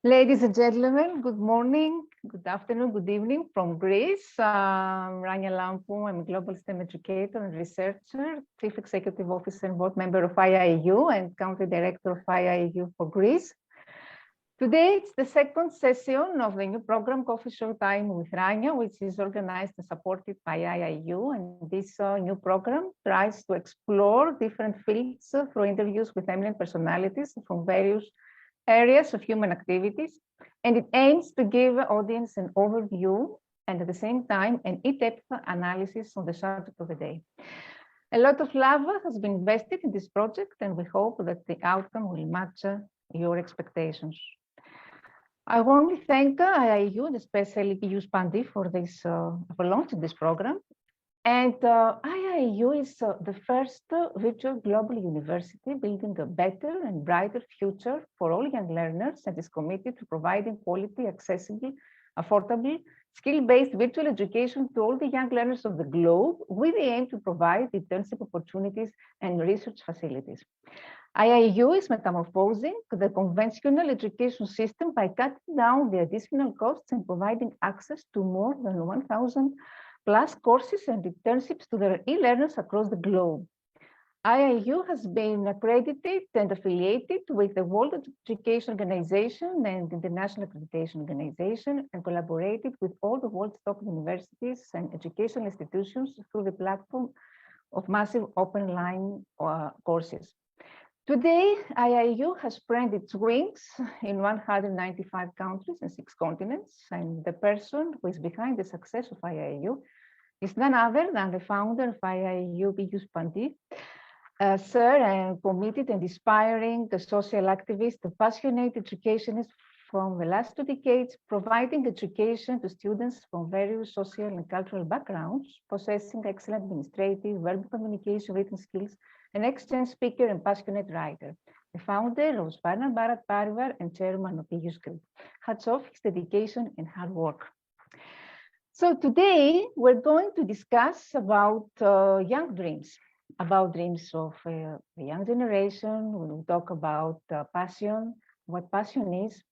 Ladies and gentlemen, good morning, good afternoon, good evening from Greece. Rania Lampou, I'm a global STEM educator and researcher, Chief Executive Officer and Board Member of IIU and Country Director of IIU for Greece. Today, it's the second session of the new program, Coffee Short Time with Rania, which is organized and supported by IIU. And this new program tries to explore different fields through interviews with eminent personalities from various areas of human activities, and it aims to give the audience an overview and at the same time an in-depth analysis on the subject of the day. A lot of love has been invested in this project, and we hope that the outcome will match your expectations. I warmly thank IIU and especially Pius Pandi for launching this program. And IIU is the first virtual global university building a better and brighter future for all young learners and is committed to providing quality, accessible, affordable, skill-based virtual education to all the young learners of the globe with the aim to provide internship opportunities and research facilities. IIU is metamorphosing the conventional education system by cutting down the additional costs and providing access to more than 1,000 plus courses and internships to their e-learners across the globe. IIU has been accredited and affiliated with the World Education Organization and International Accreditation Organization and collaborated with all the world's top universities and educational institutions through the platform of massive open line courses. Today, IIU has spread its wings in 195 countries and 6 continents, and the person who is behind the success of IIU is none other than the founder of IIU, Pius Pandi, sir, a committed and inspiring social activist, a passionate educationist from the last 2 decades, providing education to students from various social and cultural backgrounds, possessing excellent administrative, verbal communication, written skills, an excellent speaker and passionate writer, the founder of Spartan Bharat Parivar and chairman of Pius Group. Hats off his dedication and hard work. So today we're going to discuss about young dreams, about dreams of the young generation. We will talk about passion, what passion is,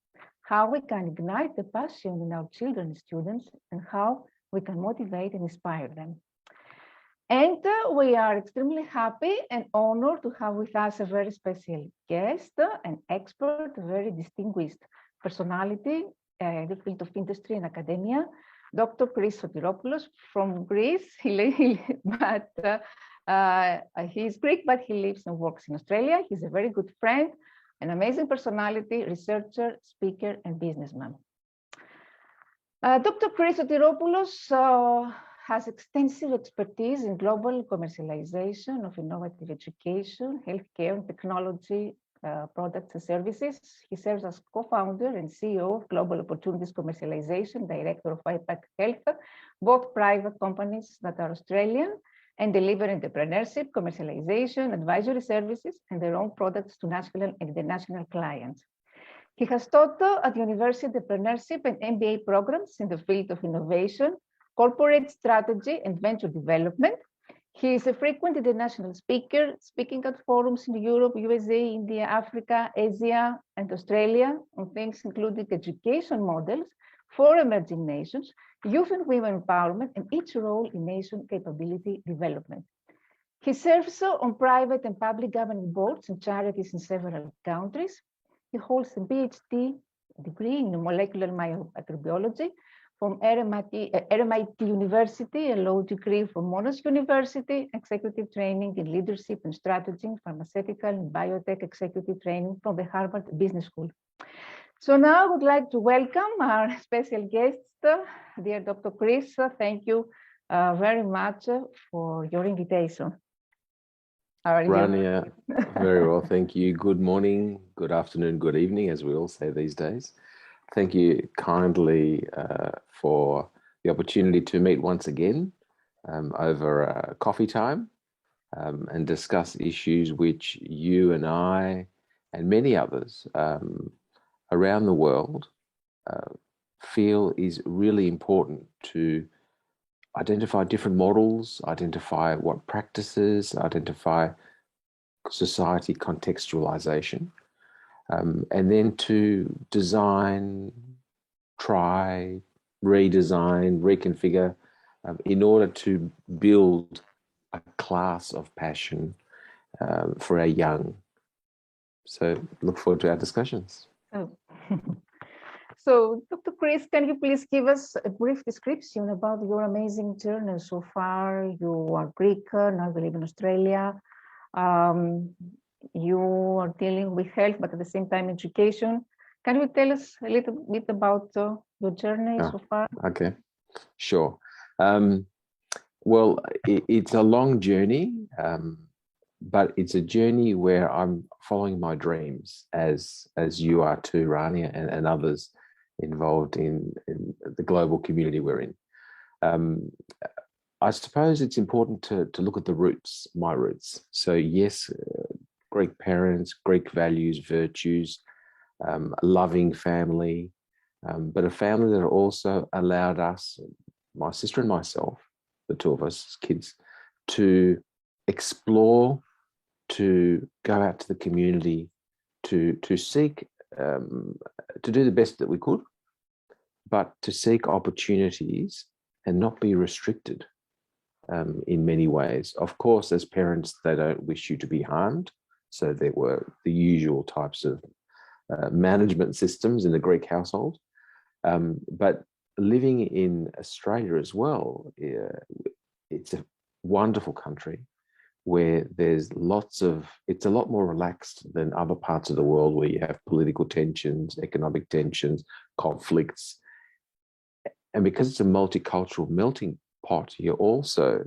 how we can ignite the passion in our children and students, and how we can motivate and inspire them. And we are extremely happy and honored to have with us a very special guest, an expert, a very distinguished personality in the field of industry and academia, Dr. Chris Sotiropoulos from Greece. He's Greek, but he lives and works in Australia. He's a very good friend, an amazing personality, researcher, speaker, and businessman. Dr. Chris Sotiropoulos has extensive expertise in global commercialization of innovative education, healthcare, and technology products and services. He serves as co-founder and CEO of Global Opportunities Commercialization, director of IPAC Health, both private companies that are Australian and deliver entrepreneurship, commercialization, advisory services, and their own products to national and international clients. He has taught at university entrepreneurship and MBA programs in the field of innovation, corporate strategy, and venture development. He is a frequent international speaker, speaking at forums in Europe, USA, India, Africa, Asia, and Australia on things including education models for emerging nations, youth and women empowerment, and each role in nation capability development. He serves on private and public governing boards and charities in several countries. He holds a PhD degree in molecular microbiology from RMIT University, a law degree from Monash University, executive training in leadership and strategy, pharmaceutical and biotech executive training from the Harvard Business School. So now I would like to welcome our special guest, dear Dr. Chris. Thank you very much for your invitation. How are you? Rania, very well, thank you. Good morning, good afternoon, good evening, as we all say these days. Thank you kindly for the opportunity to meet once again over coffee time and discuss issues which you and I and many others around the world feel is really important to identify different models, identify what practices, identify society contextualization. and then to design, try, redesign, reconfigure in order to build a class of passion for our young. So look forward to our discussions. Oh. So, Dr. Chris, can you please give us a brief description about your amazing journey so far? You are Greek, now you live in Australia. You are dealing with health, but at the same time, education. Can you tell us a little bit about your journey so far? Okay, sure. Well, it's a long journey, but it's a journey where I'm following my dreams, as you are too, Rania, and others involved in the global community we're in. I suppose it's important to look at the roots, my roots. So yes, Greek parents, Greek values, virtues, a loving family, but a family that also allowed us, my sister and myself, the two of us as kids, to explore, to go out to the community, to seek, to do the best that we could, but to seek opportunities and not be restricted in many ways. Of course, as parents, they don't wish you to be harmed. So there were the usual types of management systems in the Greek household. But living in Australia as well, it's a wonderful country where there's it's a lot more relaxed than other parts of the world where you have political tensions, economic tensions, conflicts. And because it's a multicultural melting pot, you also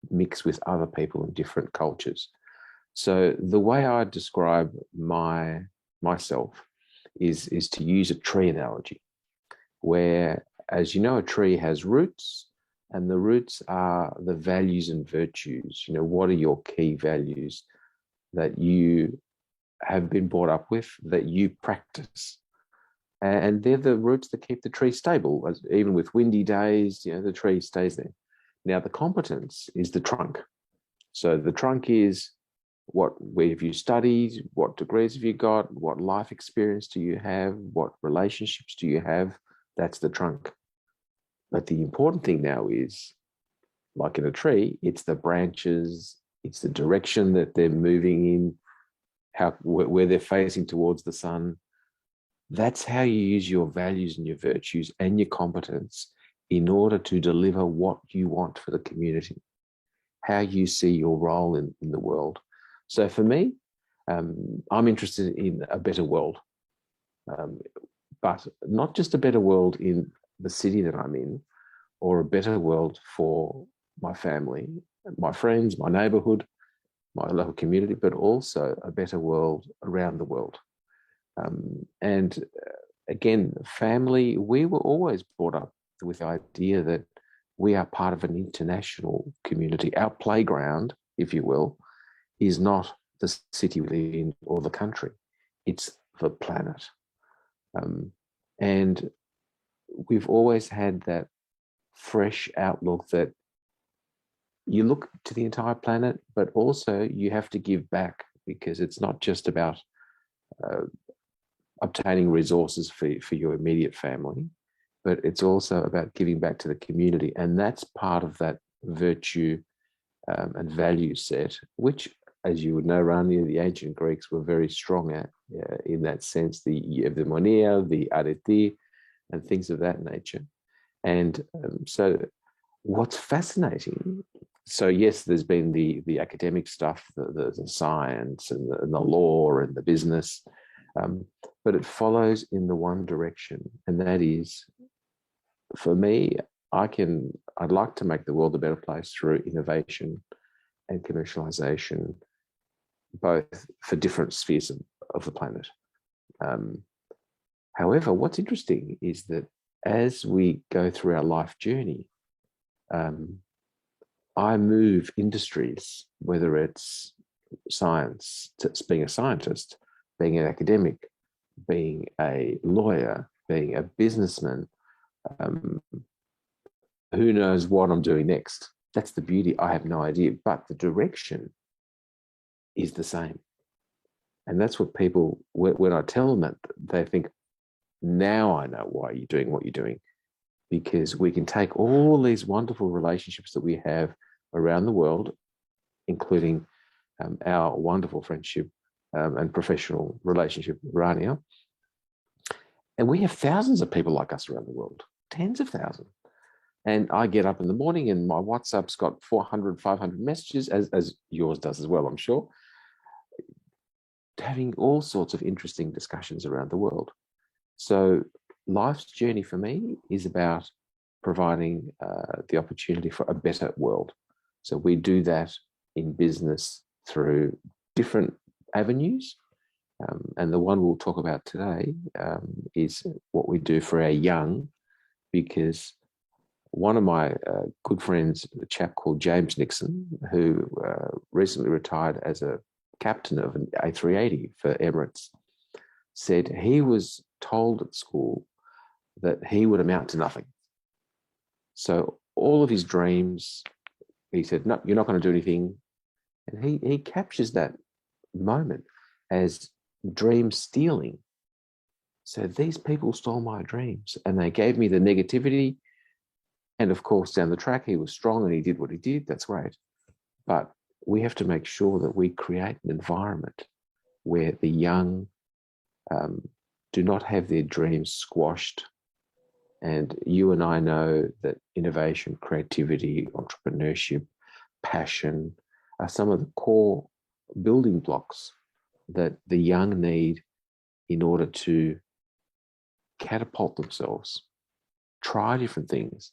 mix with other people in different cultures. So the way I describe myself is to use a tree analogy, where, as you know, a tree has roots, and the roots are the values and virtues. You know, what are your key values that you have been brought up with, that you practice? And they're the roots that keep the tree stable. Even with windy days, you know, the tree stays there. Now, the competence is the trunk. So the trunk is where have you studied? What degrees have you got? What life experience do you have? What relationships do you have? That's the trunk. But the important thing now is, like in a tree, it's the branches, it's the direction that they're moving in, where they're facing towards the sun. That's how you use your values and your virtues and your competence in order to deliver what you want for the community, how you see your role in the world. So for me, I'm interested in a better world, but not just a better world in the city that I'm in, or a better world for my family, my friends, my neighborhood, my local community, but also a better world around the world. And again, family, we were always brought up with the idea that we are part of an international community. Our playground, if you will, is not the city we live in or the country. It's the planet. And we've always had that fresh outlook that you look to the entire planet, but also you have to give back, because it's not just about obtaining resources for your immediate family, but it's also about giving back to the community. And that's part of that virtue and value set, which, as you would know, Rania, the ancient Greeks were very strong at in that sense, the eudaimonia, the arete, and things of that nature. And so what's fascinating, so yes, there's been the academic stuff, the science and the law and the business, but it follows in the one direction, and that is, for me, I'd like to make the world a better place through innovation and commercialization, both for different spheres of the planet. However, what's interesting is that as we go through our life journey, I move industries, whether it's science, being a scientist, being an academic, being a lawyer, being a businessman, who knows what I'm doing next? That's the beauty. I have no idea, but the direction is the same. And that's what people, when I tell them that, they think, now I know why you're doing what you're doing, because we can take all these wonderful relationships that we have around the world, including our wonderful friendship and professional relationship with Rania. And we have thousands of people like us around the world, tens of thousands. And I get up in the morning and my WhatsApp's got 400, 500 messages, as yours does as well, I'm sure, having all sorts of interesting discussions around the world. So life's journey for me is about providing the opportunity for a better world. So we do that in business through different avenues. And the one we'll talk about today is what we do for our young, because one of my good friends, a chap called James Nixon, who recently retired as a captain of an A380 for Emirates, said he was told at school that he would amount to nothing. So all of his dreams, he said, no, you're not going to do anything. And he captures that moment as dream stealing. So these people stole my dreams and they gave me the negativity. And of course, down the track, he was strong and he did what he did. That's great. But we have to make sure that we create an environment where the young do not have their dreams squashed. And you and I know that innovation, creativity, entrepreneurship, passion are some of the core building blocks that the young need in order to catapult themselves, try different things.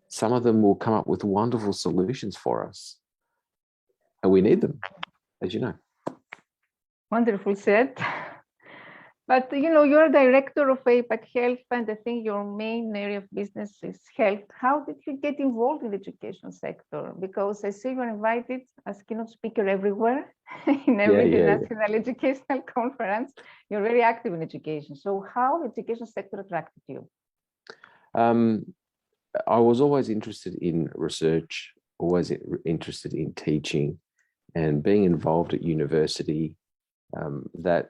Some of them will come up with wonderful solutions for us, and we need them, as you know. Wonderful said. But you're a director of APAC Health, and I think your main area of business is health. How did you get involved in the education sector? Because I see you're invited as keynote speaker everywhere, in every international educational conference. You're very active in education. So how the education sector attracted you? I was always interested in research, always interested in teaching, and being involved at university. That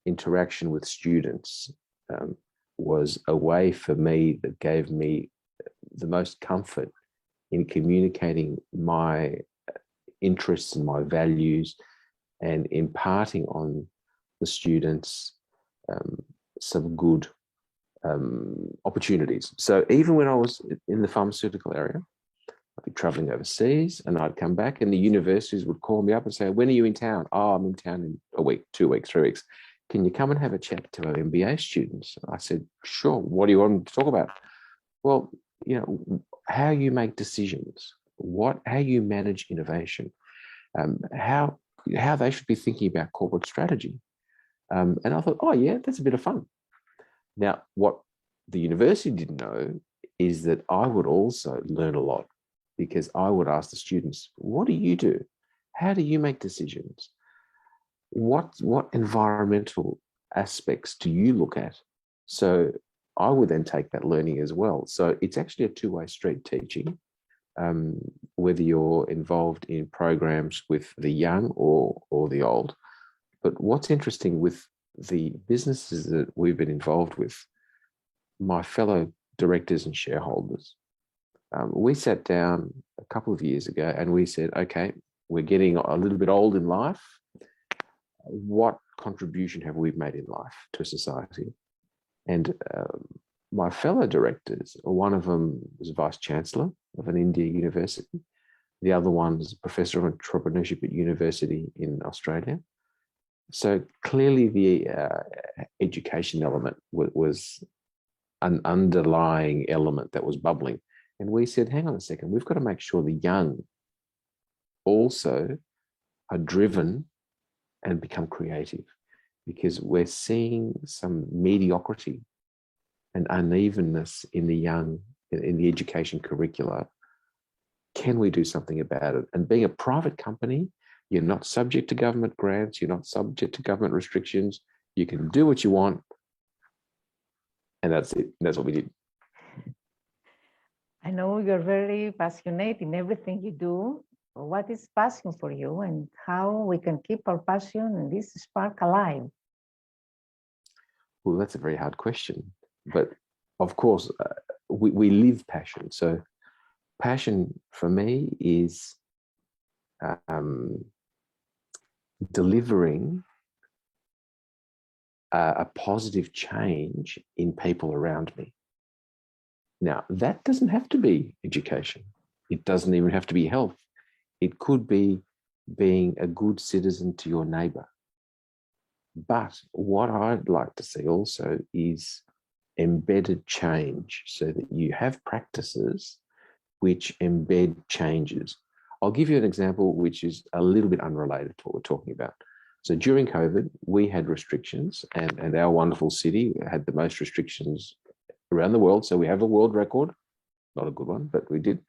interaction with students was a way for me that gave me the most comfort in communicating my interests and my values and imparting on the students some good opportunities. So even when I was in the pharmaceutical area, I'd be traveling overseas and I'd come back and the universities would call me up and say, when are you in town? Oh, I'm in town in a week, 2 weeks, 3 weeks. Can you come and have a chat to our MBA students? I said, sure. What do you want to talk about? Well, how you make decisions, how you manage innovation, how they should be thinking about corporate strategy. And I thought, oh yeah, that's a bit of fun. Now, what the university didn't know is that I would also learn a lot, because I would ask the students, what do you do? How do you make decisions? What environmental aspects do you look at? So I would then take that learning as well. So it's actually a two-way street teaching, whether you're involved in programs with the young or the old. But what's interesting with the businesses that we've been involved with, my fellow directors and shareholders, we sat down a couple of years ago and we said, okay, we're getting a little bit old in life. What contribution have we made in life to society? And my fellow directors, one of them was vice chancellor of an India university. The other one was a professor of entrepreneurship at university in Australia. So clearly the education element was an underlying element that was bubbling. And we said, hang on a second, we've got to make sure the young also are driven and become creative, because we're seeing some mediocrity and unevenness in the young, in the education curricula. Can we do something about it? And being a private company, you're not subject to government grants, you're not subject to government restrictions, you can do what you want. And that's it. That's what we did. I know you're very passionate in everything you do. what is passion for you and how we can keep our passion and this spark alive? Well, that's a very hard question. But of course, we live passion. So passion for me is delivering a positive change in people around me. Now, that doesn't have to be education. It doesn't even have to be health. It could be being a good citizen to your neighbor. But what I'd like to see also is embedded change so that you have practices which embed changes. I'll give you an example which is a little bit unrelated to what we're talking about. So during COVID, we had restrictions and our wonderful city had the most restrictions around the world. So we have a world record, not a good one, but we did.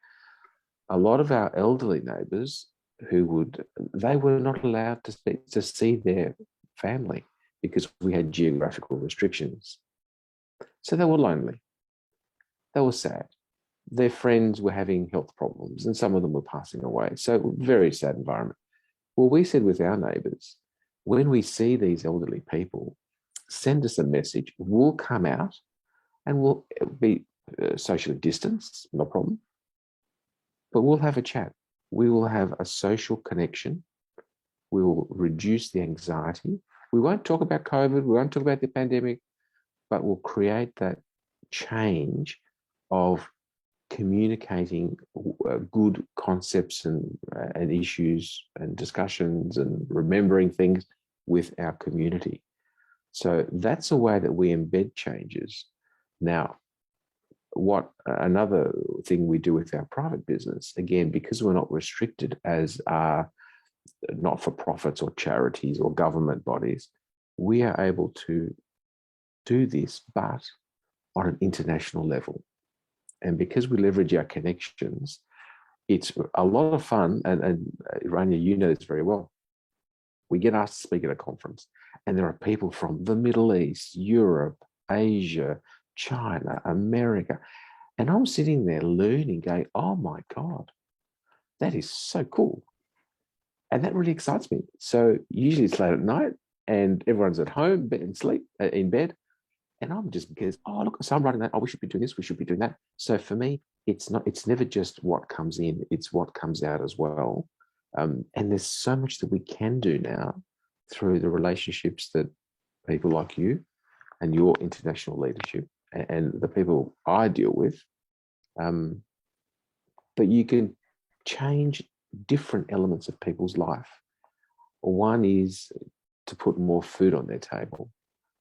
A lot of our elderly neighbours they were not allowed to see their family because we had geographical restrictions. So they were lonely. They were sad. Their friends were having health problems and some of them were passing away. So very sad environment. Well, we said with our neighbours, when we see these elderly people, send us a message. We'll come out and we'll be socially distanced, no problem. But we'll have a chat. We will have a social connection. We will reduce the anxiety. We won't talk about COVID. We won't talk about the pandemic, but we'll create that change of communicating good concepts and issues and discussions and remembering things with our community. So that's a way that we embed changes. Now, another thing we do with our private business, again, because we're not restricted as are not-for-profits or charities or government bodies, we are able to do this, but on an international level. And because we leverage our connections, it's a lot of fun. And Rania, you know this very well. We get asked to speak at a conference, and there are people from the Middle East, Europe, Asia, China, America. And I'm sitting there learning, going, oh my God, that is so cool. And that really excites me. So usually it's late at night and everyone's at home in bed. And I'm just because, oh, look, so I'm writing that. Oh, we should be doing this. We should be doing that. So for me, it's never just what comes in, it's what comes out as well. And there's so much that we can do now through the relationships that people like you and your international leadership and the people I deal with. But you can change different elements of people's life. One is to put more food on their table.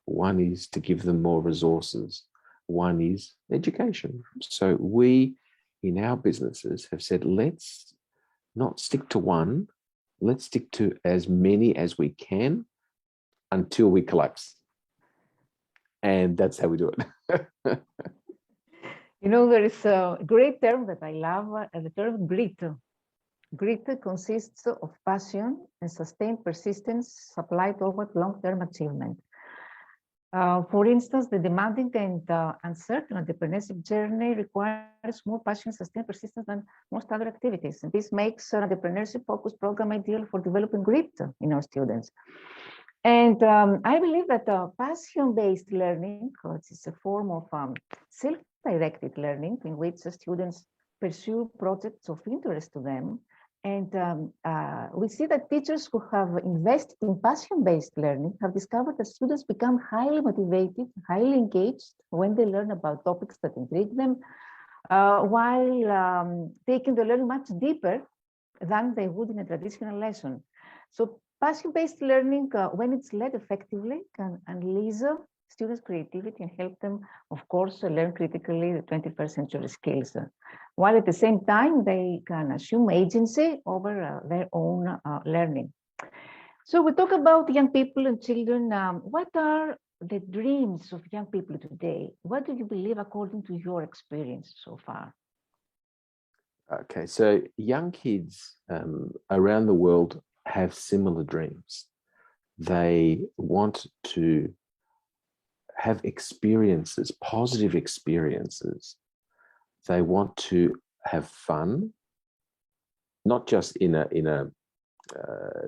One is to give them more resources. One is education. So we, in our businesses, have said, let's not stick to one. Let's stick to as many as we can until we collapse. And that's how we do it. You know, there is a great term that I love, the term grit. Grit consists of passion and sustained persistence applied toward long-term achievement. For instance, the demanding and uncertain entrepreneurship journey requires more passion and sustained persistence than most other activities. And this makes an entrepreneurship-focused program ideal for developing grit in our students. And I believe that passion-based learning, which is a form of self-directed learning in which the students pursue projects of interest to them. And we see that teachers who have invested in passion-based learning have discovered that students become highly motivated, highly engaged when they learn about topics that intrigue them, while taking the learning much deeper than they would in a traditional lesson. So passion-based learning, when it's led effectively, can unleash students' creativity and help them, of course, learn critically the 21st century skills, while at the same time they can assume agency over their own learning. So we talk about young people and children. What are the dreams of young people today? What do you believe according to your experience so far? Okay, so young kids around the world have similar dreams. They want to have experiences, positive experiences. They want to have fun. not just in a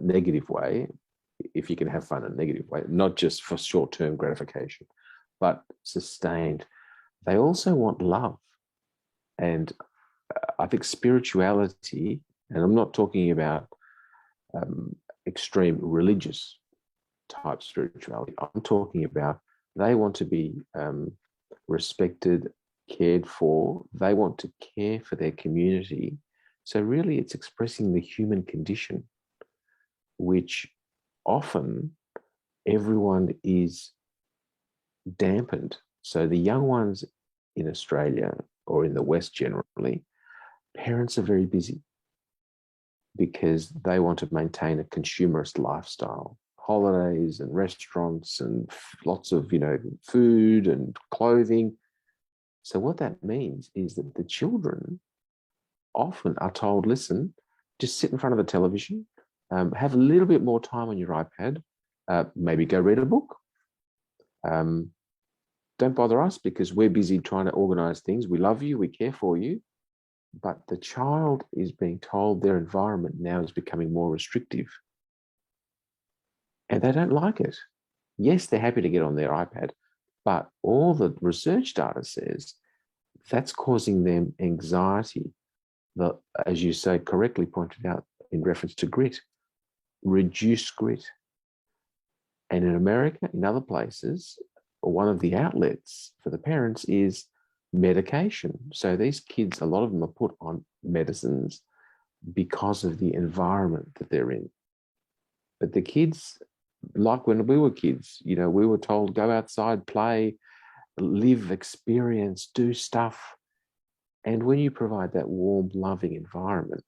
negative way, if you can have fun in a negative way, not just for short-term gratification, but sustained. They also want love. And I think spirituality, and I'm not talking about extreme religious type spirituality, I'm talking about they want to be respected, cared for. They want to care for their community. So really it's expressing the human condition, which often everyone is dampened. So the young ones in Australia or in the West generally, parents are very busy because they want to maintain a consumerist lifestyle, holidays and restaurants and lots of, food and clothing. So what that means is that the children often are told, listen, just sit in front of the television, have a little bit more time on your iPad, maybe go read a book. Don't bother us because we're busy trying to organize things. We love you, we care for you. But the child is being told their environment now is becoming more restrictive. And they don't like it. Yes, they're happy to get on their iPad, but all the research data says that's causing them anxiety. As you say, correctly pointed out in reference to grit, reduced grit. And in America, in other places, one of the outlets for the parents is medication. So these kids, a lot of them are put on medicines because of the environment that they're in. But the kids, like when we were kids, we were told, go outside, play, live, experience, do stuff. And when you provide that warm, loving environment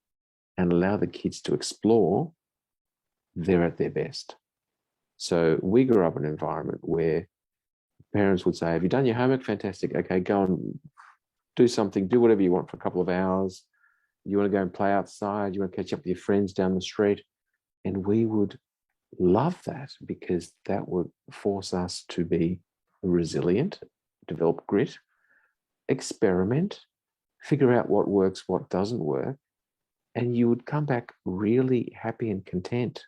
and allow the kids to explore, they're at their best. So we grew up in an environment where parents would say, have you done your homework? Fantastic. Okay, go and do something, do whatever you want for a couple of hours. You want to go and play outside, you want to catch up with your friends down the street. And we would love that because that would force us to be resilient, develop grit, experiment, figure out what works, what doesn't work, and you would come back really happy and content.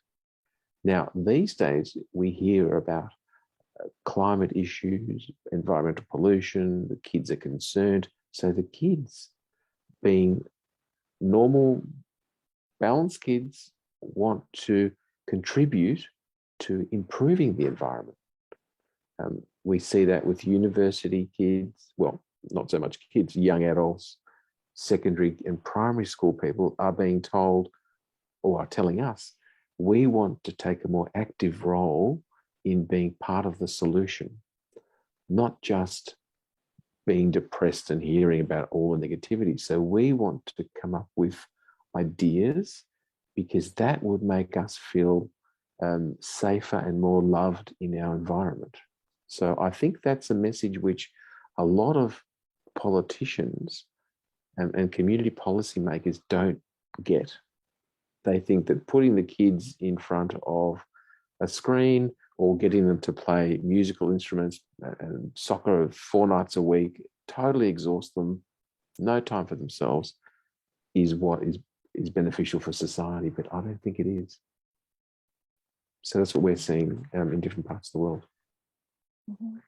Now, these days, we hear about climate issues, environmental pollution, the kids are concerned. So the kids, being normal, balanced kids, want to contribute to improving the environment. We see that with university kids, well, not so much kids, young adults, secondary and primary school people are being told or are telling us, we want to take a more active role in being part of the solution, not just being depressed and hearing about all the negativity. So we want to come up with ideas because that would make us feel safer and more loved in our environment. So I think that's a message which a lot of politicians and community policymakers don't get. They think that putting the kids in front of a screen or getting them to play musical instruments and soccer 4 nights a week totally exhaust them, no time for themselves, is what is beneficial for society, but I don't think it is. So that's what we're seeing in different parts of the world. Mm-hmm.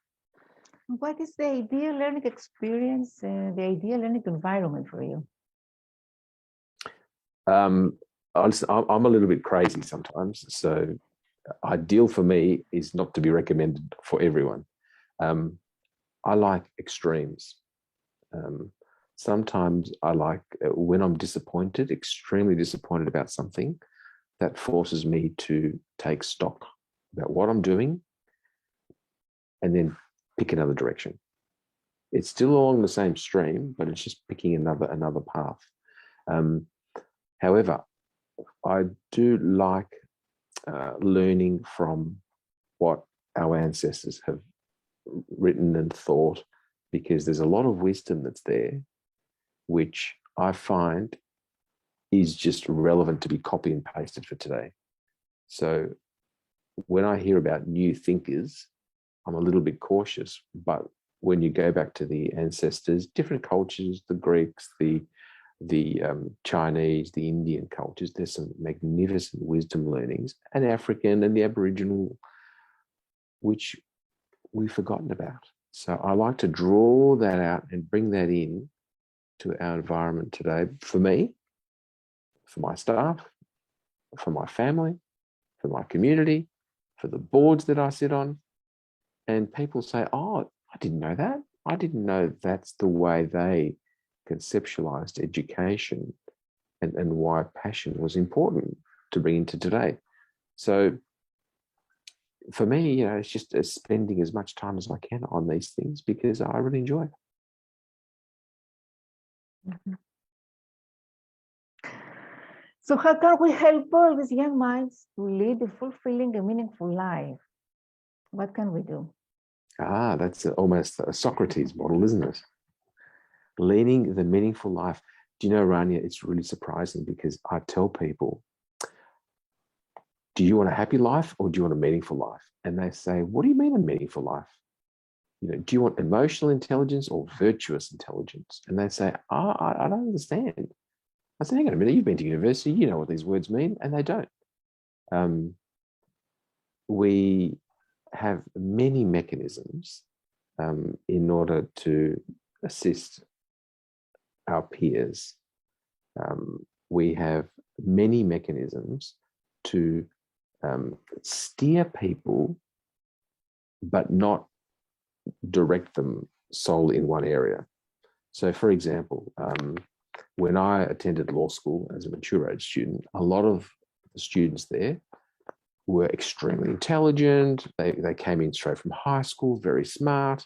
What is the ideal learning experience, the ideal learning environment for you? I'm a little bit crazy sometimes. So ideal for me is not to be recommended for everyone. I like extremes. Sometimes I like when I'm disappointed, extremely disappointed about something, that forces me to take stock about what I'm doing and then pick another direction. It's still along the same stream, but it's just picking another path. However, I do like learning from what our ancestors have written and thought, because there's a lot of wisdom that's there, which I find is just relevant to be copy and pasted for today. So when I hear about new thinkers, I'm a little bit cautious, but when you go back to the ancestors, different cultures, the Greeks, the the Chinese, the Indian cultures. There's some magnificent wisdom learnings, and African and the Aboriginal, which we've forgotten about. So I like to draw that out and bring that in to our environment today, for me, for my staff, for my family, for my community, for the boards that I sit on. And people say, oh, I didn't know that. I didn't know that's the way they conceptualized education and why passion was important to bring into today. So for me, you know, it's just spending as much time as I can on these things because I really enjoy it. Mm-hmm. So how can we help all these young minds to lead a fulfilling and meaningful life? What can we do? That's almost a Socrates model, isn't it? Leading the meaningful life. Do you know, Rania, it's really surprising because I tell people, do you want a happy life or do you want a meaningful life? And they say, what do you mean a meaningful life? You know, do you want emotional intelligence or virtuous intelligence? And they say, I don't understand. I said, hang on a minute, you've been to university, you know what these words mean, and they don't. We have many mechanisms in order to assist our peers. We have many mechanisms to steer people, but not direct them solely in one area. So, for example, when I attended law school as a mature age student, a lot of the students there were extremely intelligent. They came in straight from high school, very smart.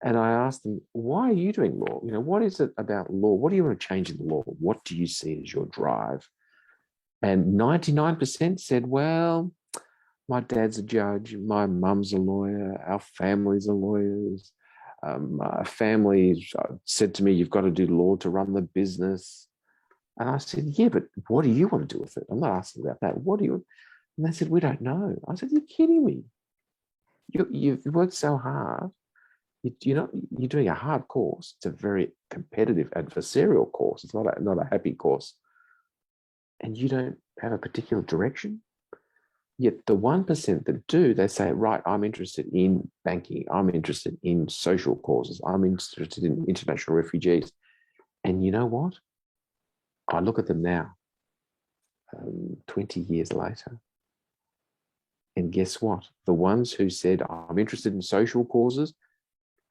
And I asked them, why are you doing law? You know, what is it about law? What do you want to change in the law? What do you see as your drive? And 99% said, well, my dad's a judge, my mum's a lawyer, our families are lawyers. My family said to me, you've got to do law to run the business. And I said, yeah, but what do you want to do with it? I'm not asking about that. What do you? And they said, we don't know. I said, you're kidding me. You've worked so hard. You're doing a hard course. It's a very competitive adversarial course. It's not a happy course. And you don't have a particular direction. Yet the 1% that do, they say, right, I'm interested in banking. I'm interested in social causes. I'm interested in international refugees. And you know what? I look at them now, 20 years later. And guess what? The ones who said, I'm interested in social causes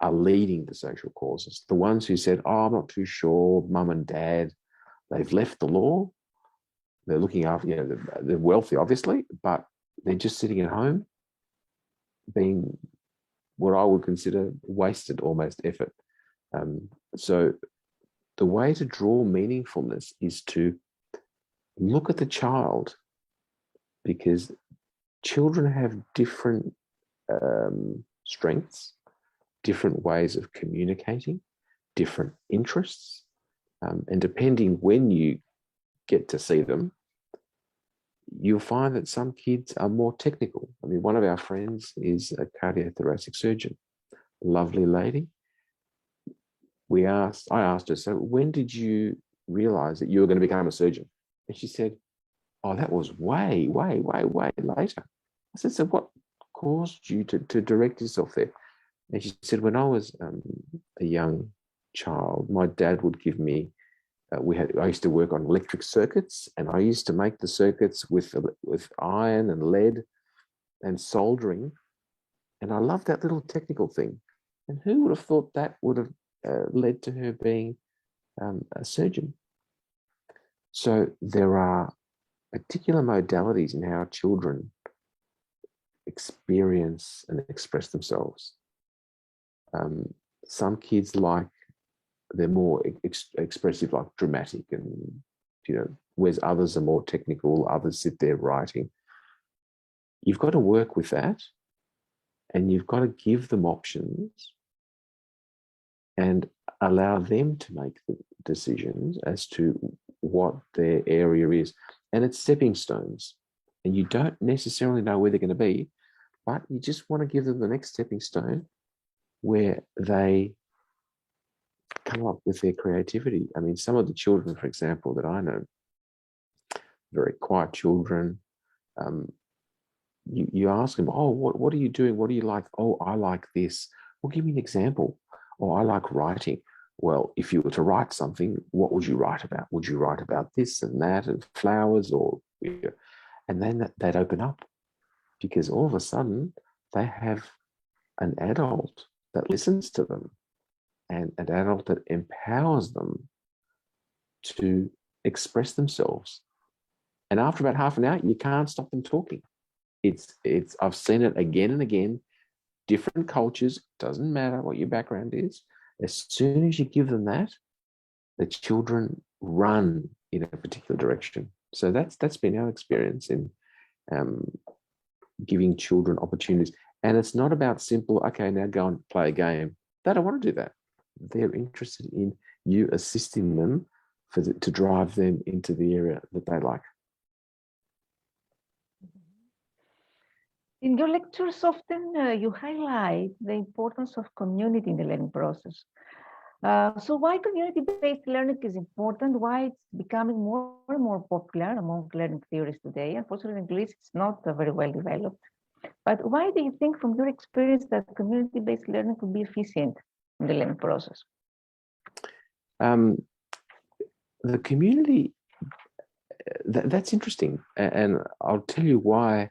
are leading the social causes. The ones who said, oh, I'm not too sure, mum and dad, they've left the law. They're looking after, you know, they're wealthy, obviously, but they're just sitting at home being what I would consider wasted almost effort. So the way to draw meaningfulness is to look at the child, because children have different strengths, different ways of communicating, different interests. And depending when you get to see them, you'll find that some kids are more technical. I mean, one of our friends is a cardiothoracic surgeon, lovely lady. I asked her, so when did you realize that you were going to become a surgeon? And she said, oh, that was way, way, way, way later. I said, so what caused you to direct yourself there? And she said, when I was a young child, my dad would give me, I used to work on electric circuits, and I used to make the circuits with iron and lead and soldering. And I loved that little technical thing. And who would have thought that would have led to her being a surgeon? So there are particular modalities in how children experience and express themselves. Some kids they're more expressive, like dramatic, and whereas others are more technical, others sit there writing. You've got to work with that, and you've got to give them options and allow them to make the decisions as to what their area is. And it's stepping stones, and you don't necessarily know where they're going to be, but you just want to give them the next stepping stone where they come up with their creativity. I mean, some of the children, for example, that I know, very quiet children, um, you ask them, oh, what are you doing? What do you like? Oh, I like this. Well, give me an example. Oh, I like writing. Well, if you were to write something, what would you write about? Would you write about this and that and flowers or, and then they'd open up because all of a sudden they have an adult that listens to them and an adult that empowers them to express themselves. And after about half an hour, you can't stop them talking. It's I've seen it again and again. Different cultures, doesn't matter what your background is. As soon as you give them that, the children run in a particular direction. So that's been our experience in um, giving children opportunities. And it's not about simple, okay, now go and play a game. They don't want to do that. They're interested in you assisting them to drive them into the area that they like. In your lectures, often you highlight the importance of community in the learning process. So why community-based learning is important, why it's becoming more and more popular among learning theories today. Unfortunately, in Greece, it's not very well developed. But why do you think, from your experience, that community-based learning could be efficient in the learning process? The community, that's interesting. And I'll tell you why.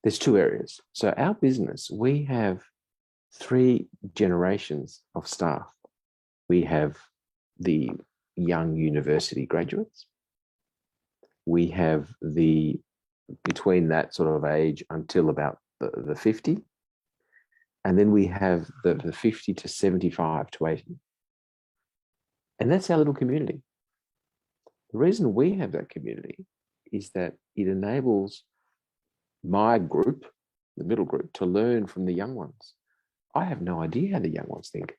There's two areas. So our business, we have 3 generations of staff. We have the young university graduates. We have the between that sort of age until about the 50. And then we have the 50 to 75 to 80. And that's our little community. The reason we have that community is that it enables my group, the middle group, to learn from the young ones. I have no idea how the young ones think.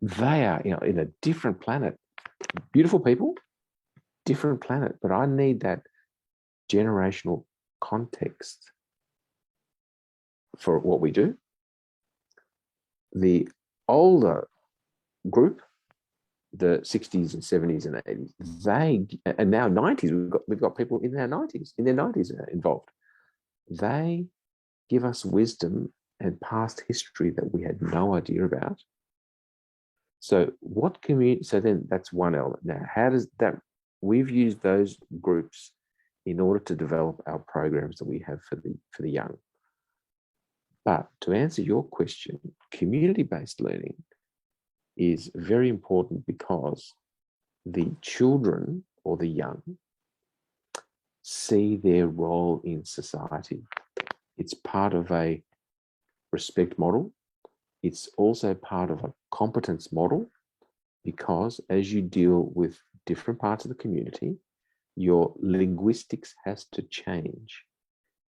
They are, in a different planet. Beautiful people, different planet, but I need that generational context for what we do. The older group, the 60s and 70s and 80s, and now 90s, we've got people in their 90s involved. They give us wisdom and past history that we had no idea about. So so then that's one element. Now, how does that, we've used those groups in order to develop our programs that we have for the young. But to answer your question, community-based learning is very important because the children or the young see their role in society. It's part of a respect model. It's also part of a competence model because as you deal with different parts of the community, your linguistics has to change.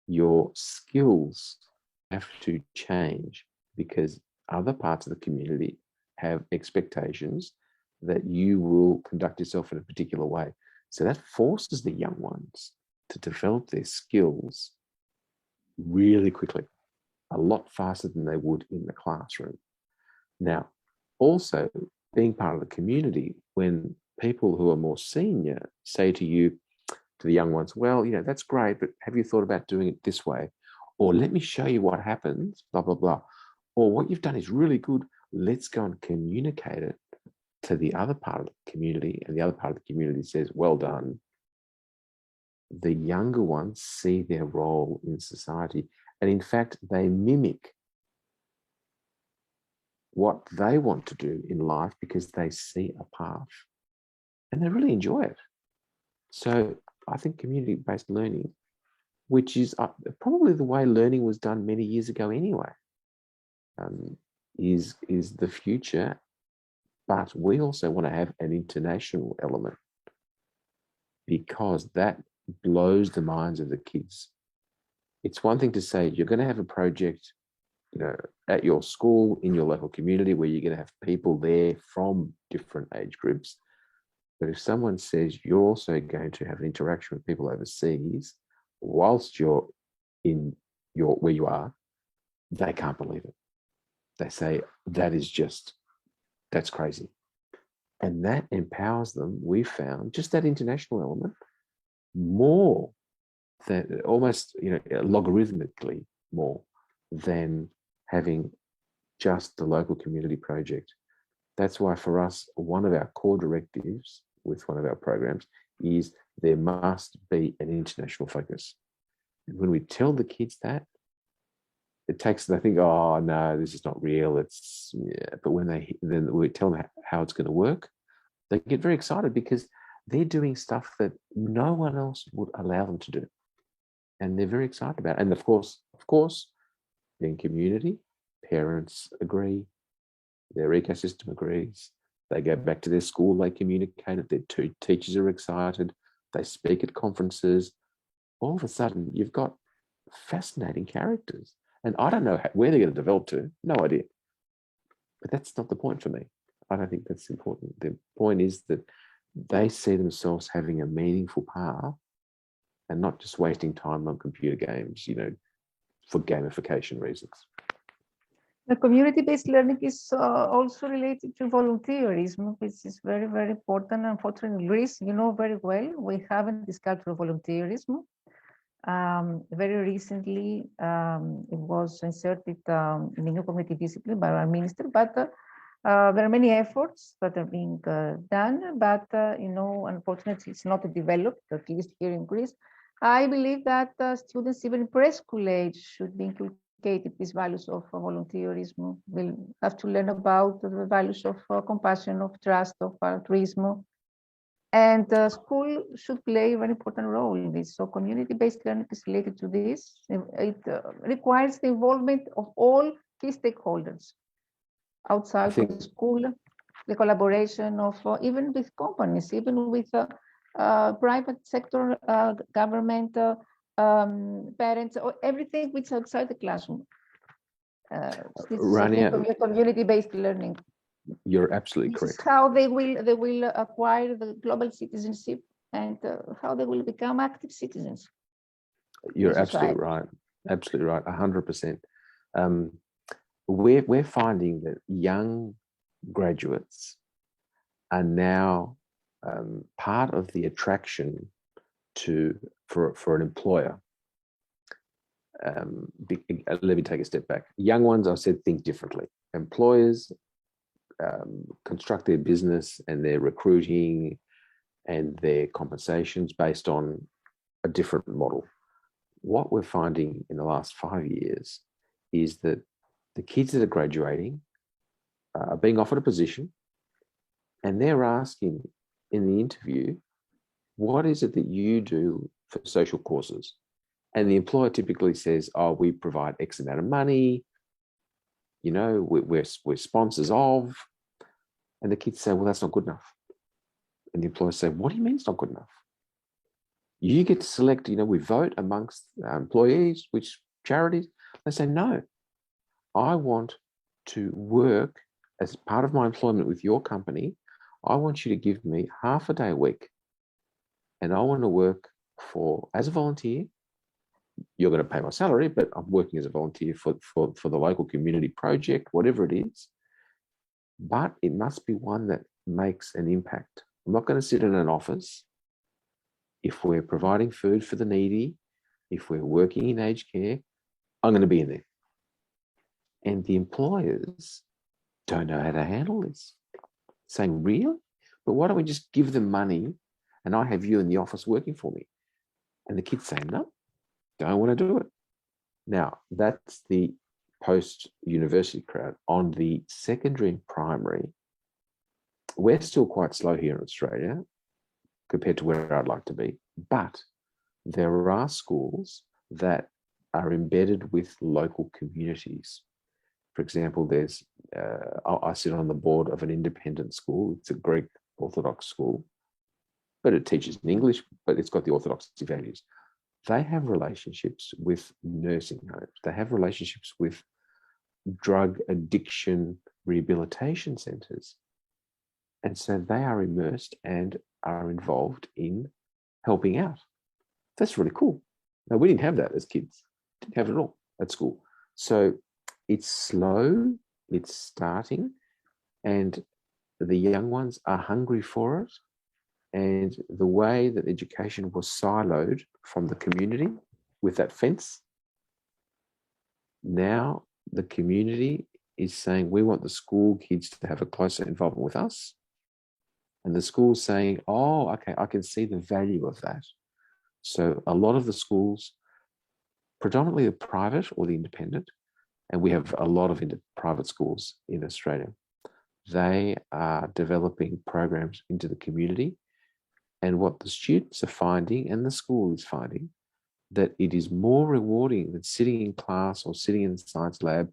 Your skills have to change because other parts of the community have expectations that you will conduct yourself in a particular way. So that forces the young ones to develop their skills really quickly, a lot faster than they would in the classroom. Now, also being part of the community, when people who are more senior say to you, to the young ones, well, that's great, but have you thought about doing it this way? Or let me show you what happens, blah, blah, blah. Or what you've done is really good. Let's go and communicate it to the other part of the community. And the other part of the community says, well done. The younger ones see their role in society. And in fact, they mimic what they want to do in life because they see a path and they really enjoy it. So I think community-based learning, which is probably the way learning was done many years ago anyway, is the future. But we also want to have an international element because that blows the minds of the kids. It's one thing to say you're going to have a project, at your school, in your local community, where you're going to have people there from different age groups. But if someone says you're also going to have an interaction with people overseas whilst you're in where you are, they can't believe it. They say that is just That's crazy. And that empowers them, we found, just that international element, more than almost, logarithmically more than having just the local community project. That's why for us, one of our core directives with one of our programs is there must be an international focus. And when we tell the kids that, it takes, they think, oh no, this is not real. But when then we tell them how it's going to work, they get very excited because they're doing stuff that no one else would allow them to do. And they're very excited about it. And of course, in community, parents agree, their ecosystem agrees. They go back to their school, they communicate it, their two teachers are excited, they speak at conferences. All of a sudden, you've got fascinating characters. And I don't know where they're going to develop to, no idea. But that's not the point for me. I don't think that's important. The point is that they see themselves having a meaningful path and not just wasting time on computer games, for gamification reasons. The community-based learning is also related to volunteerism, which is very, very important. Unfortunately, in Greece, you know very well, we haven't this culture of volunteerism. Very recently, it was inserted in a new community discipline by our minister, but there are many efforts that are being done, but unfortunately, it's not developed, at least here in Greece. I believe that students, even in preschool age, should be inculcated these values of volunteerism. We'll have to learn about the values of compassion, of trust, of altruism. And school should play a very important role in this. So community-based learning is related to this. It requires the involvement of all key stakeholders outside of the school, the collaboration of even with companies, even with private sector, government, parents, or everything which is outside the classroom. Rania, community-based learning. You're absolutely correct. This is how they will acquire the global citizenship and how they will become active citizens. You're absolutely right. Absolutely right. 100%. We're finding that young graduates are now part of the attraction for an employer. Let me take a step back. Young ones, I said, think differently. Employers construct their business and their recruiting and their compensations based on a different model. What we're finding in the last 5 years is that the kids that are graduating are being offered a position and they're asking in the interview, what is it that you do for social causes? And the employer typically says, oh, we provide X amount of money, we're sponsors of. And the kids say, well, that's not good enough. And the employers say, what do you mean it's not good enough? You get to select, we vote amongst our employees, which charities. They say, no, I want to work as part of my employment with your company. I want you to give me half a day a week. And I want to work as a volunteer. You're going to pay my salary, but I'm working as a volunteer for the local community project, whatever it is. But it must be one that makes an impact. I'm not going to sit in an office. If we're providing food for the needy, if we're working in aged care, I'm going to be in there. And the employers don't know how to handle this. Saying, really? But why don't we just give them money and I have you in the office working for me? And the kids say, no, don't want to do it. Now, that's the post-university crowd. On the secondary and primary, we're still quite slow here in Australia compared to where I'd like to be. But there are schools that are embedded with local communities. For example, I sit on the board of an independent school. It's a Greek Orthodox school, but it teaches in English, but it's got the Orthodoxy values. They have relationships with nursing homes. They have relationships with drug addiction rehabilitation centres. And so they are immersed and are involved in helping out. That's really cool. Now, we didn't have that as kids. Didn't have it at all at school. So it's slow, it's starting, and the young ones are hungry for it. And the way that education was siloed from the community with that fence, now the community is saying, we want the school kids to have a closer involvement with us. And the school's saying, oh, okay, I can see the value of that. So a lot of the schools, predominantly the private or the independent, and we have a lot of private schools in Australia, they are developing programs into the community. And what the students are finding, and the school is finding, that it is more rewarding than sitting in class or sitting in the science lab,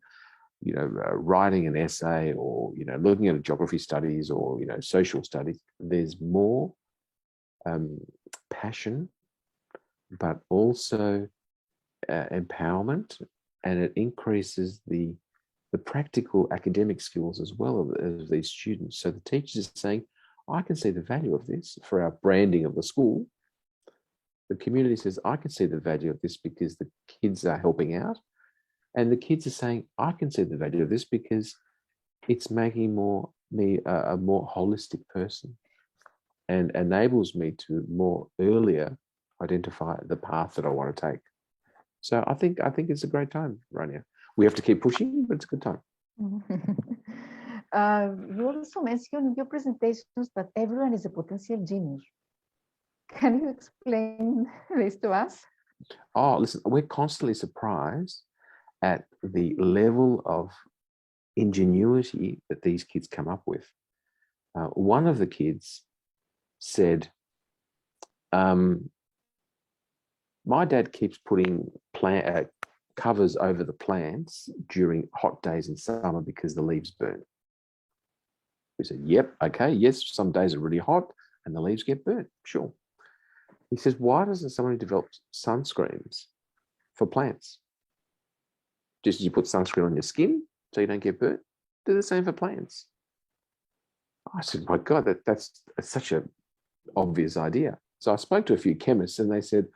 writing an essay or, looking at a geography studies or, social studies. There's more passion, but also empowerment, and it increases the practical academic skills as well as these students. So the teachers are saying, I can see the value of this for our branding of the school. The community says, I can see the value of this because the kids are helping out. And the kids are saying, I can see the value of this because it's making me a more holistic person and enables me to more earlier identify the path that I want to take. So I think it's a great time, Rania. We have to keep pushing, but it's a good time. You also mentioned in your presentations that everyone is a potential genius. Can you explain this to us? Oh, listen, we're constantly surprised at the level of ingenuity that these kids come up with. One of the kids said, my dad keeps putting covers over the plants during hot days in summer because the leaves burn. We said, yep, okay, yes, some days are really hot and the leaves get burnt, sure. He says, why doesn't somebody develop sunscreens for plants? Just you put sunscreen on your skin so you don't get burnt. Do the same for plants. I said, my God, that's such an obvious idea. So I spoke to a few chemists and they said,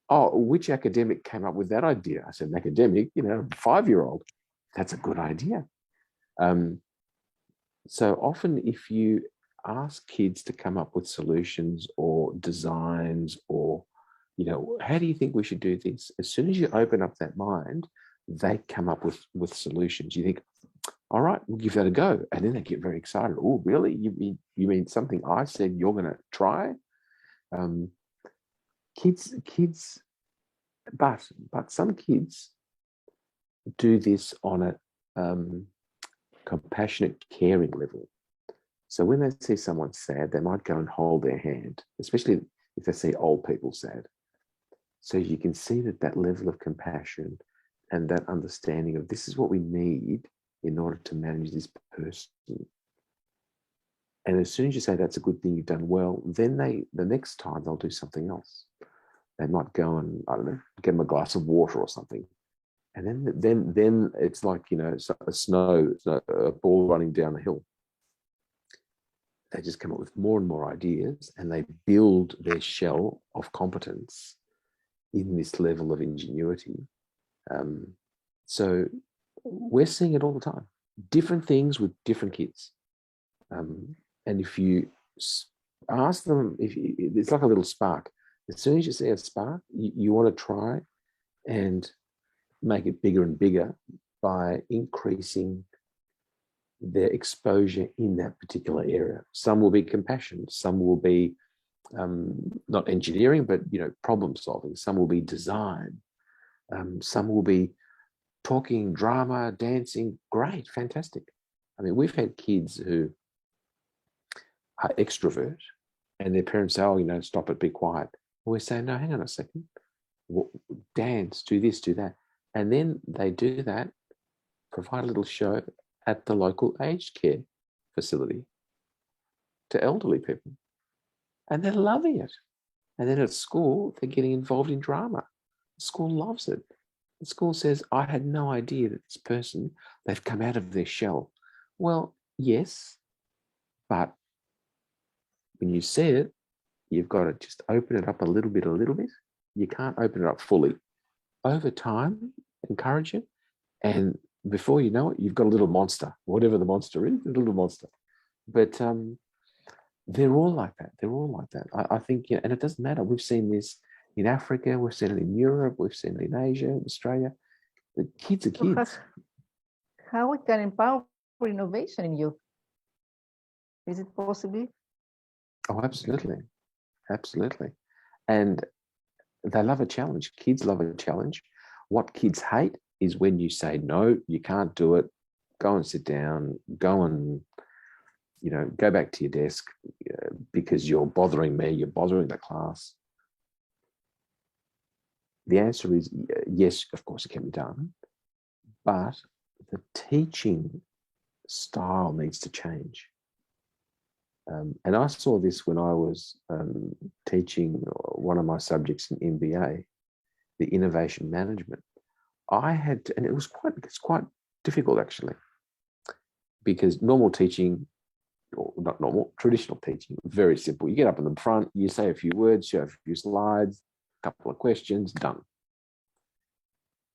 oh, which academic came up with that idea? I said, an academic, 5-year-old. That's a good idea. So often if you ask kids to come up with solutions or designs or, how do you think we should do this? As soon as you open up that mind, they come up with solutions. You think, all right, we'll give that a go. And then they get very excited. Oh, really? You mean something I said you're going to try? Kids, but some kids do this on a compassionate, caring level. So when they see someone sad, they might go and hold their hand, especially if they see old people sad. So you can see that level of compassion and that understanding of this is what we need in order to manage this person. And as soon as you say that's a good thing, you've done well, then the next time they'll do something else. They might go and, I don't know, get them a glass of water or something. And then it's like, a ball running down the hill. They just come up with more and more ideas and they build their shell of competence in this level of ingenuity. So we're seeing it all the time. Different things with different kids. And if you ask them, it's like a little spark. As soon as you see a spark, you want to try and make it bigger and bigger by increasing their exposure in that particular area. Some will be compassion, some will be not engineering, but problem solving. Some will be design. Some will be talking, drama, dancing. Great, fantastic. I mean, we've had kids who are extrovert, and their parents say, "Oh, stop it, be quiet." We're saying, "No, hang on a second. Dance, do this, do that," and then they do that. Provide a little show at the local aged care facility to elderly people. And they're loving it. And then at school, they're getting involved in drama. The school loves it. The school says, I had no idea that this person, they've come out of their shell. Well, yes, but when you see it, you've got to just open it up a little bit. You can't open it up fully. Over time, encourage it. And before you know it, you've got a little monster, whatever the monster is, a little monster. But they're all like that. They're all like that. I think, and it doesn't matter. We've seen this in Africa. We've seen it in Europe. We've seen it in Asia, Australia. The kids are So kids. how we can empower innovation in youth? Is it possible? Oh, absolutely. Absolutely. And they love a challenge. Kids love a challenge. What kids hate is when you say, no, you can't do it. Go and sit down. Go and, go back to your desk because you're bothering me. You're bothering the class. The answer is yes, of course it can be done, but the teaching style needs to change. And I saw this when I was teaching one of my subjects in MBA, the innovation management. I had to, and it's quite difficult actually, because normal teaching, or not normal, traditional teaching, very simple. You get up in the front, you say a few words, show a few slides, a couple of questions, done.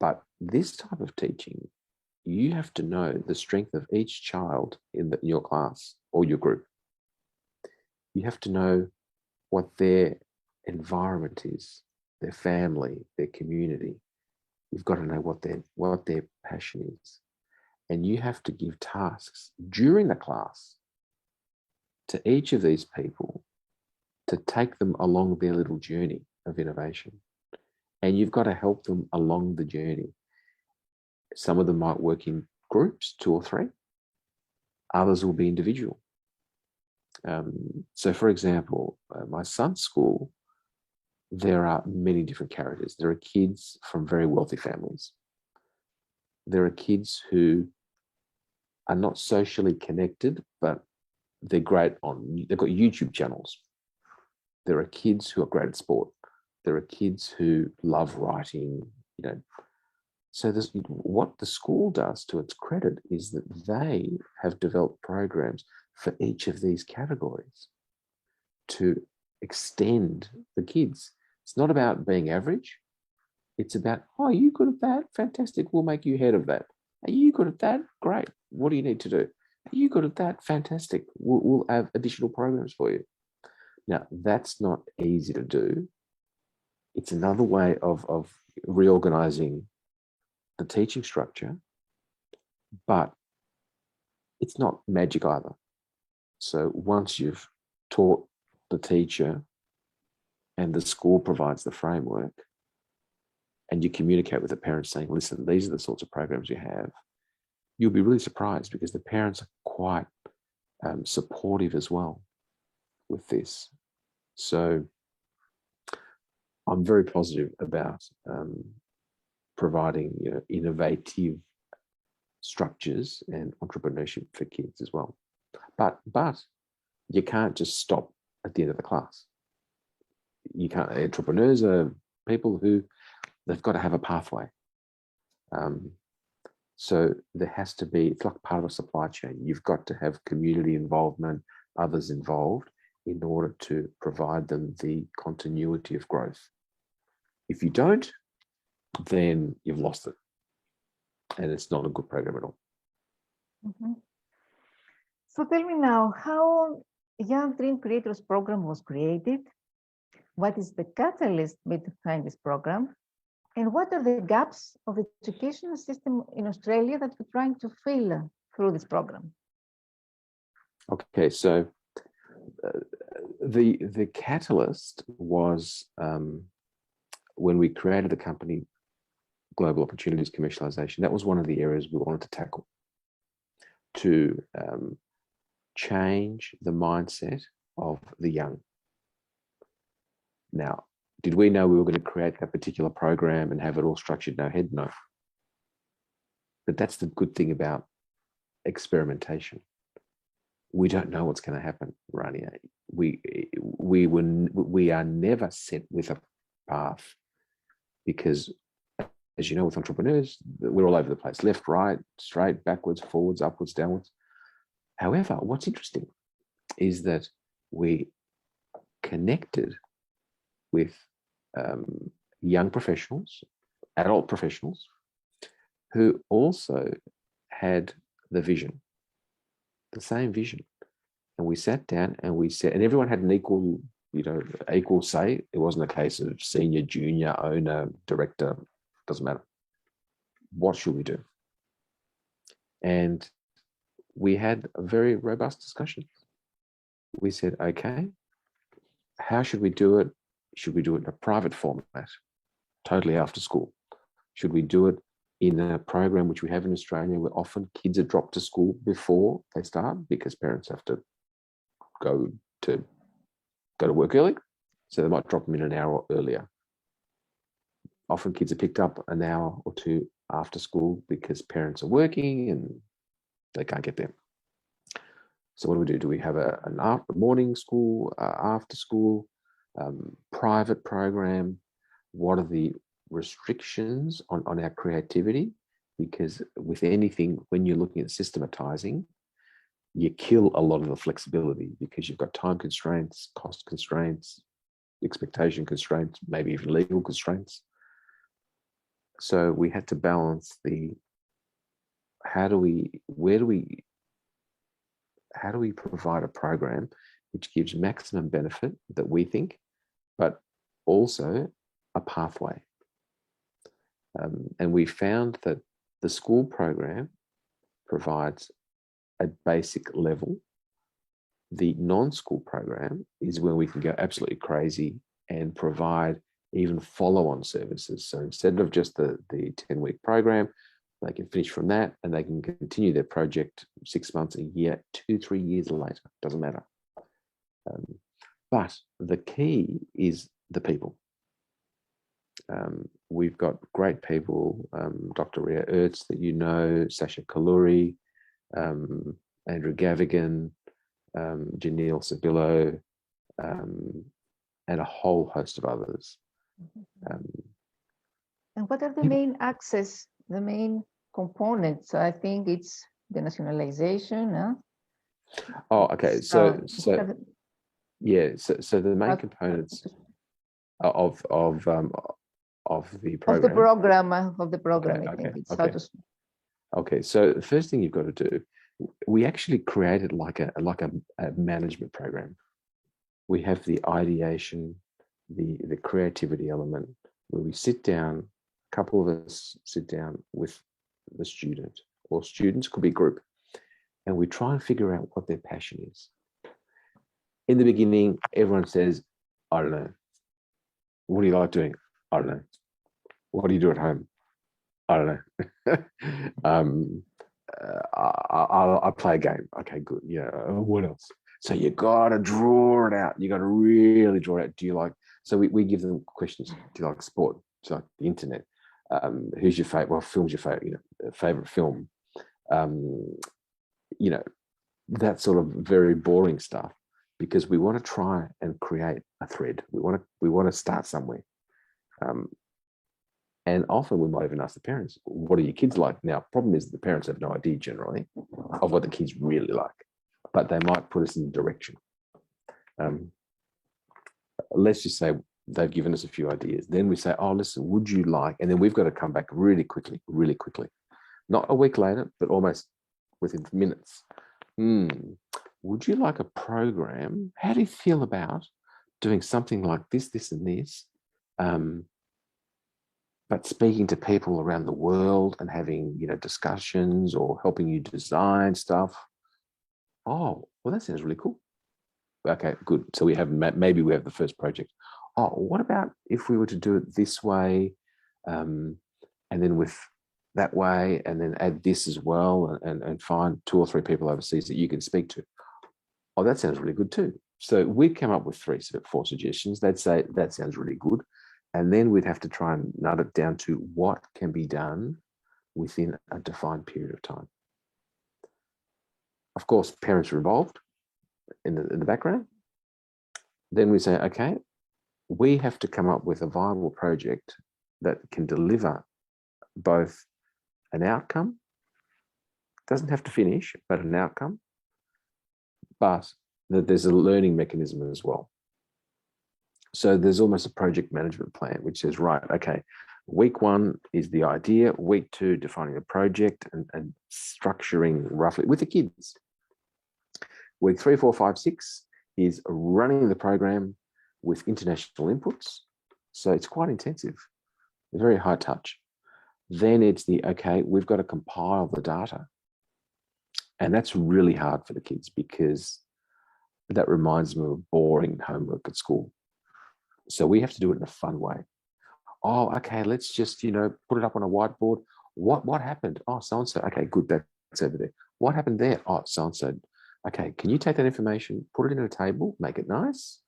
But this type of teaching, you have to know the strength of each child in your class or your group. You have to know what their environment is, their family, their community. You've got to know what their passion is. And you have to give tasks during the class to each of these people to take them along their little journey of innovation. And you've got to help them along the journey. Some of them might work in groups, 2 or 3. Others will be individual. So, for example, my son's school, there are many different characters. There are kids from very wealthy families. There are kids who are not socially connected, but they've got YouTube channels. There are kids who are great at sport. There are kids who love writing, So what the school does, to its credit, is that they have developed programs for each of these categories to extend the kids. It's not about being average. It's about, oh, are you good at that? Fantastic. We'll make you head of that. Are you good at that? Great. What do you need to do? Are you good at that? Fantastic. We'll have additional programs for you. Now, that's not easy to do. It's another way of reorganizing the teaching structure, but it's not magic either. So once you've taught the teacher and the school provides the framework, and you communicate with the parents saying, listen, these are the sorts of programs you have, you'll be really surprised because the parents are quite supportive as well with this. So I'm very positive about providing innovative structures and entrepreneurship for kids as well. But you can't just stop at the end of the class. You can't. Entrepreneurs are people who they've got to have a pathway. So there has to be, it's like part of a supply chain. You've got to have community involvement, others involved, in order to provide them the continuity of growth. If you don't, then you've lost it. And it's not a good program at all. Mm-hmm. So tell me now, how Young Dream Creators program was created? What is the catalyst behind this program? And what are the gaps of the educational system in Australia that we're trying to fill through this program? Okay, so the catalyst was when we created the company Global Opportunities Commercialization. That was one of the areas we wanted to tackle, to change the mindset of the young. Now, did we know we were going to create that particular program and have it all structured in our head? No. But that's the good thing about experimentation. We don't know what's going to happen, Rania. We are never set with a path, because, as you know, with entrepreneurs, we're all over the place: left, right, straight, backwards, forwards, upwards, downwards. However, what's interesting is that we connected with young professionals, adult professionals, who also had the vision, the same vision. And we sat down and we said, and everyone had an equal say. It wasn't a case of senior, junior, owner, director, doesn't matter. What should we do? And we had a very robust discussion. We said, okay, how should we do it? Should we do it in a private format, totally after school? Should we do it in a program which we have in Australia where often kids are dropped to school before they start because parents have to go to work early, so they might drop them in an hour earlier. Often kids are picked up an hour or two after school because parents are working and they can't get there. So what do? Do we have a morning school, after school, private program? What are the restrictions on our creativity? Because with anything, when you're looking at systematizing, you kill a lot of the flexibility because you've got time constraints, cost constraints, expectation constraints, maybe even legal constraints. So we had to balance how do we provide a program which gives maximum benefit that we think, but also a pathway. And we found that the school program provides a basic level. The non-school program is where we can go absolutely crazy and provide even follow-on services. So instead of just the 10-week program, they can finish from that and they can continue their project 6 months, a year, 2-3 years later, doesn't matter. But the key is the people. We've got great people, Dr. Ria Ertz that you know, Sasha Kaluri, Andrew Gavigan, Janelle Sabillo, and a whole host of others. And what are the main access, the main components? I think it's the nationalization. Huh? Oh, okay. So the main components of the program. Of the program, I think it's how to. Okay, so the first thing you've got to do, we actually created like a management program. We have the ideation, the creativity element, where we sit down, a couple of us sit down with the student, or students, could be a group, and we try and figure out what their passion is. In the beginning, everyone says, I don't know. What do you like doing? I don't know. What do you do at home? I don't know. I play a game. Okay, good. Yeah. What else? So you got to draw it out. You got to really draw it out. Do you like? So we give them questions. Do you like sport? Do you like the internet? Who's your favorite? What film's your favorite? Favorite film? That sort of very boring stuff. Because we want to try and create a thread. We want to start somewhere. And often we might even ask the parents, what are your kids like? Now, problem is the parents have no idea generally of what the kids really like, but they might put us in the direction. Let's just say they've given us a few ideas. Then we say, oh, listen, would you like, and then we've got to come back really quickly, not a week later, but almost within minutes. Would you like a program? How do you feel about doing something like this, this, and this? But speaking to people around the world and having, discussions or helping you design stuff. Oh, well, that sounds really cool. Okay, good. So maybe we have the first project. Oh, what about if we were to do it this way, and then with that way, and then add this as well, and find 2 or 3 people overseas that you can speak to. Oh, that sounds really good too. So we'd come up with 4 suggestions. They'd say, that sounds really good. And then we'd have to try and nut it down to what can be done within a defined period of time. Of course, parents are involved in the background. Then we say, okay, we have to come up with a viable project that can deliver both an outcome, doesn't have to finish, but an outcome, but that there's a learning mechanism as well. So there's almost a project management plan, which says, right, okay, week 1 is the idea, week 2, defining the project and structuring roughly with the kids. Week 3, 4, 5, 6 is running the program with international inputs. So it's quite intensive, very high touch. Then it's okay, we've got to compile the data. And that's really hard for the kids because that reminds them of boring homework at school. So we have to do it in a fun way. Oh, okay, let's just, put it up on a whiteboard. What happened? Oh, so-and-so. Okay, good, that's over there. What happened there? Oh, so-and-so. Okay, can you take that information, put it in a table, make it nice?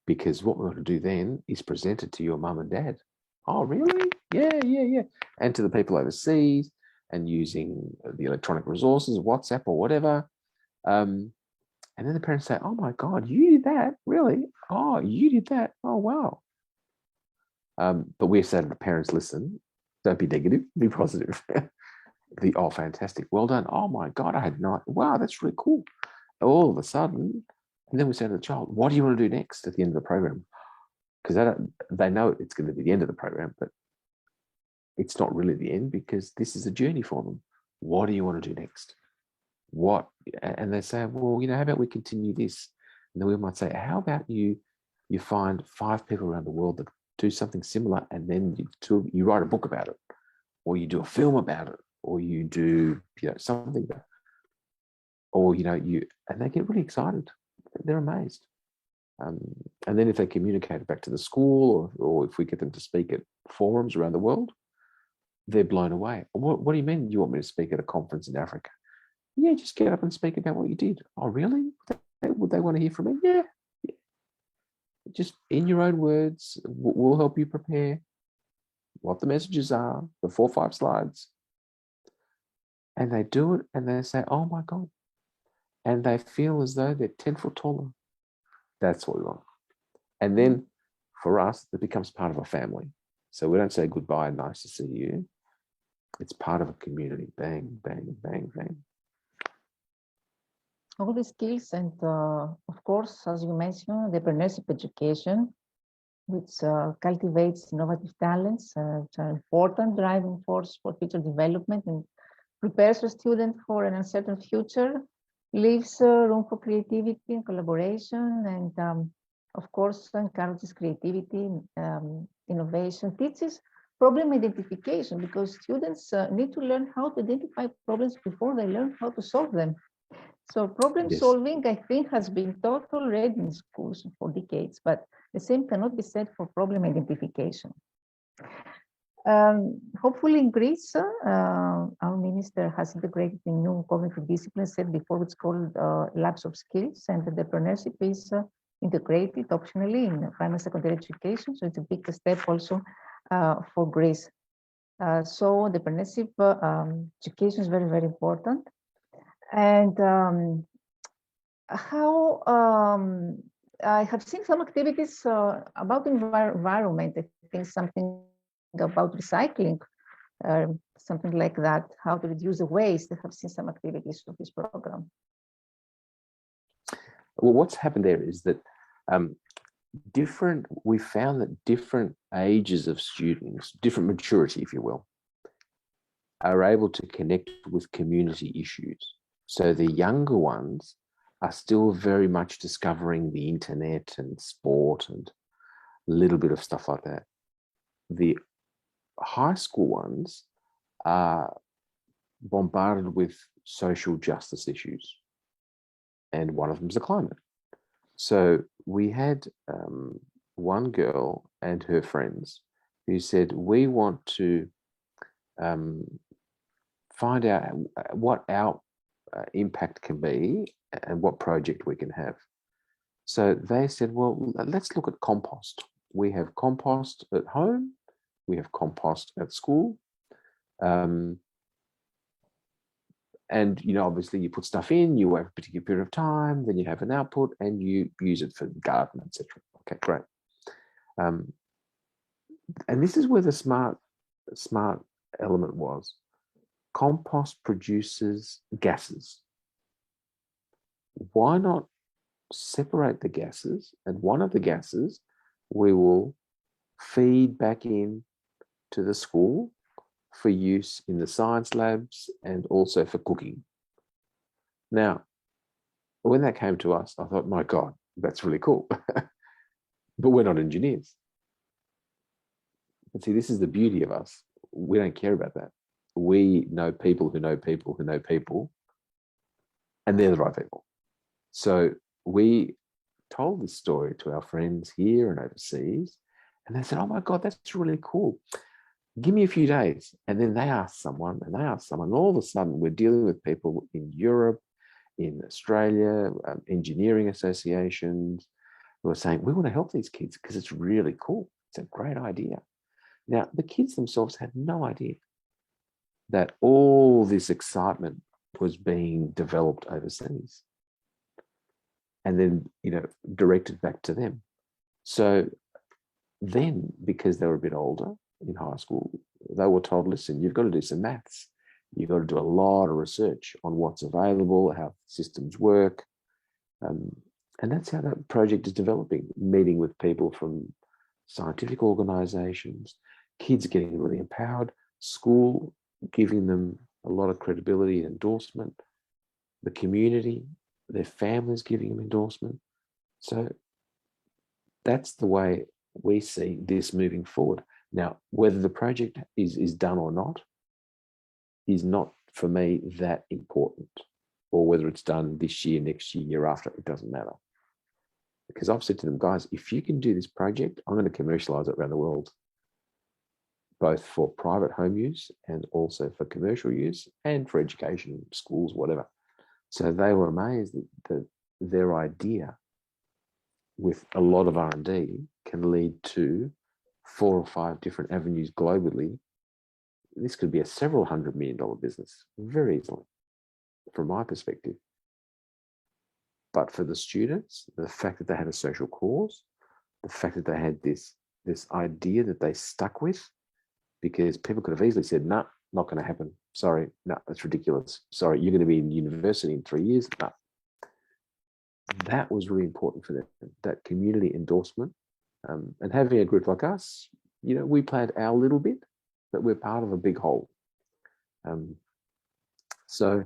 Because what we're going to do then is present it to your mum and dad. Oh, really? Yeah. And to the people overseas and using the electronic resources, WhatsApp or whatever. And then the parents say, oh my God, you did that? Really? Oh, you did that? Oh, wow. But we say to the parents, listen, don't be negative, be positive. Oh, fantastic. Well done. Oh my God, I had not. Wow, that's really cool. All of a sudden, and then we say to the child, what do you want to do next at the end of the program? Because they know it's going to be the end of the program, but it's not really the end because this is a journey for them. What do you want to do next? What? And they say, well, how about we continue this? And then we might say, how about you find 5 people around the world that do something similar, and then you write a book about it, or you do a film about it, or you do something about it. Or and they get really excited. They're amazed. And then if they communicate it back to the school, or if we get them to speak at forums around the world, they're blown away. What do you mean you want me to speak at a conference in Africa? Yeah, just get up and speak about what you did. Oh, really? Would they want to hear from me? Yeah. Just in your own words, we'll help you prepare what the messages are, the 4 or 5 slides. And they do it and they say, oh my God. And they feel as though they're 10 foot taller. That's what we want. And then for us, it becomes part of a family. So we don't say goodbye, nice to see you. It's part of a community. Bang, bang, bang, bang. All the skills and, of course, as you mentioned, the entrepreneurship education, which cultivates innovative talents, which are important driving force for future development and prepares the student for an uncertain future, leaves room for creativity and collaboration, and of course encourages creativity, innovation, teaches problem identification, because students need to learn how to identify problems before they learn how to solve them. So problem solving, I think, has been taught already in schools for decades, but the same cannot be said for problem identification. Hopefully in Greece, our minister has integrated a new cognitive discipline said before, which is called labs of skills, and the entrepreneurship is integrated optionally in primary secondary education. So it's a big step also for Greece. So the entrepreneurship education is very, very important. And how I have seen some activities about environment. I think something about recycling, something like that, how to reduce the waste. I have seen some activities of this program. Well, what's happened there is that we found that different ages of students, different maturity, if you will, are able to connect with community issues. So the younger ones are still very much discovering the internet and sport and a little bit of stuff like that. The high school ones are bombarded with social justice issues, and one of them is the climate. So we had one girl and her friends who said, we want to find out what our impact can be and what project we can have. So they said, well, let's look at compost. We have compost at home, we have compost at school. And, obviously you put stuff in, you wait a particular period of time, then you have an output and you use it for the garden, etc. Okay, great. And this is where the smart element was. Compost produces gases. Why not separate the gases, and one of the gases we will feed back in to the school for use in the science labs and also for cooking. Now, when that came to us, I thought, my God, that's really cool. But we're not engineers. And see, this is the beauty of us. We don't care about that. We know people who know people who know people, and they're the right people. So we told this story to our friends here and overseas, and they said, oh my God, that's really cool. Give me a few days. And then they asked someone, and they asked someone, and all of a sudden we're dealing with people in Europe, in Australia, engineering associations who are saying, we want to help these kids because it's really cool. It's a great idea. Now, the kids themselves had no idea that all this excitement was being developed overseas and then, directed back to them. So then, because they were a bit older in high school, they were told, listen, you've got to do some maths. You've got to do a lot of research on what's available, how systems work. And that's how that project is developing, meeting with people from scientific organizations, kids getting really empowered, school giving them a lot of credibility and endorsement, the community, their families giving them endorsement. So that's the way we see this moving forward. Now, whether the project is done or not is not, for me, that important. Or whether it's done this year, next year, year after, it doesn't matter. Because I've said to them, guys, if you can do this project, I'm going to commercialize it around the world, both for private home use and also for commercial use and for education, schools, whatever. So they were amazed that their idea with a lot of R&D can lead to 4 or 5 different avenues globally. This could be a several $100 million business very easily, from my perspective. But for the students, the fact that they had a social cause, the fact that they had this idea that they stuck with, because people could have easily said, no, not going to happen. Sorry, no, that's ridiculous. Sorry, you're going to be in university in 3 years. No. That was really important for them, that community endorsement. And having a group like us, we played our little bit, but we're part of a big whole. So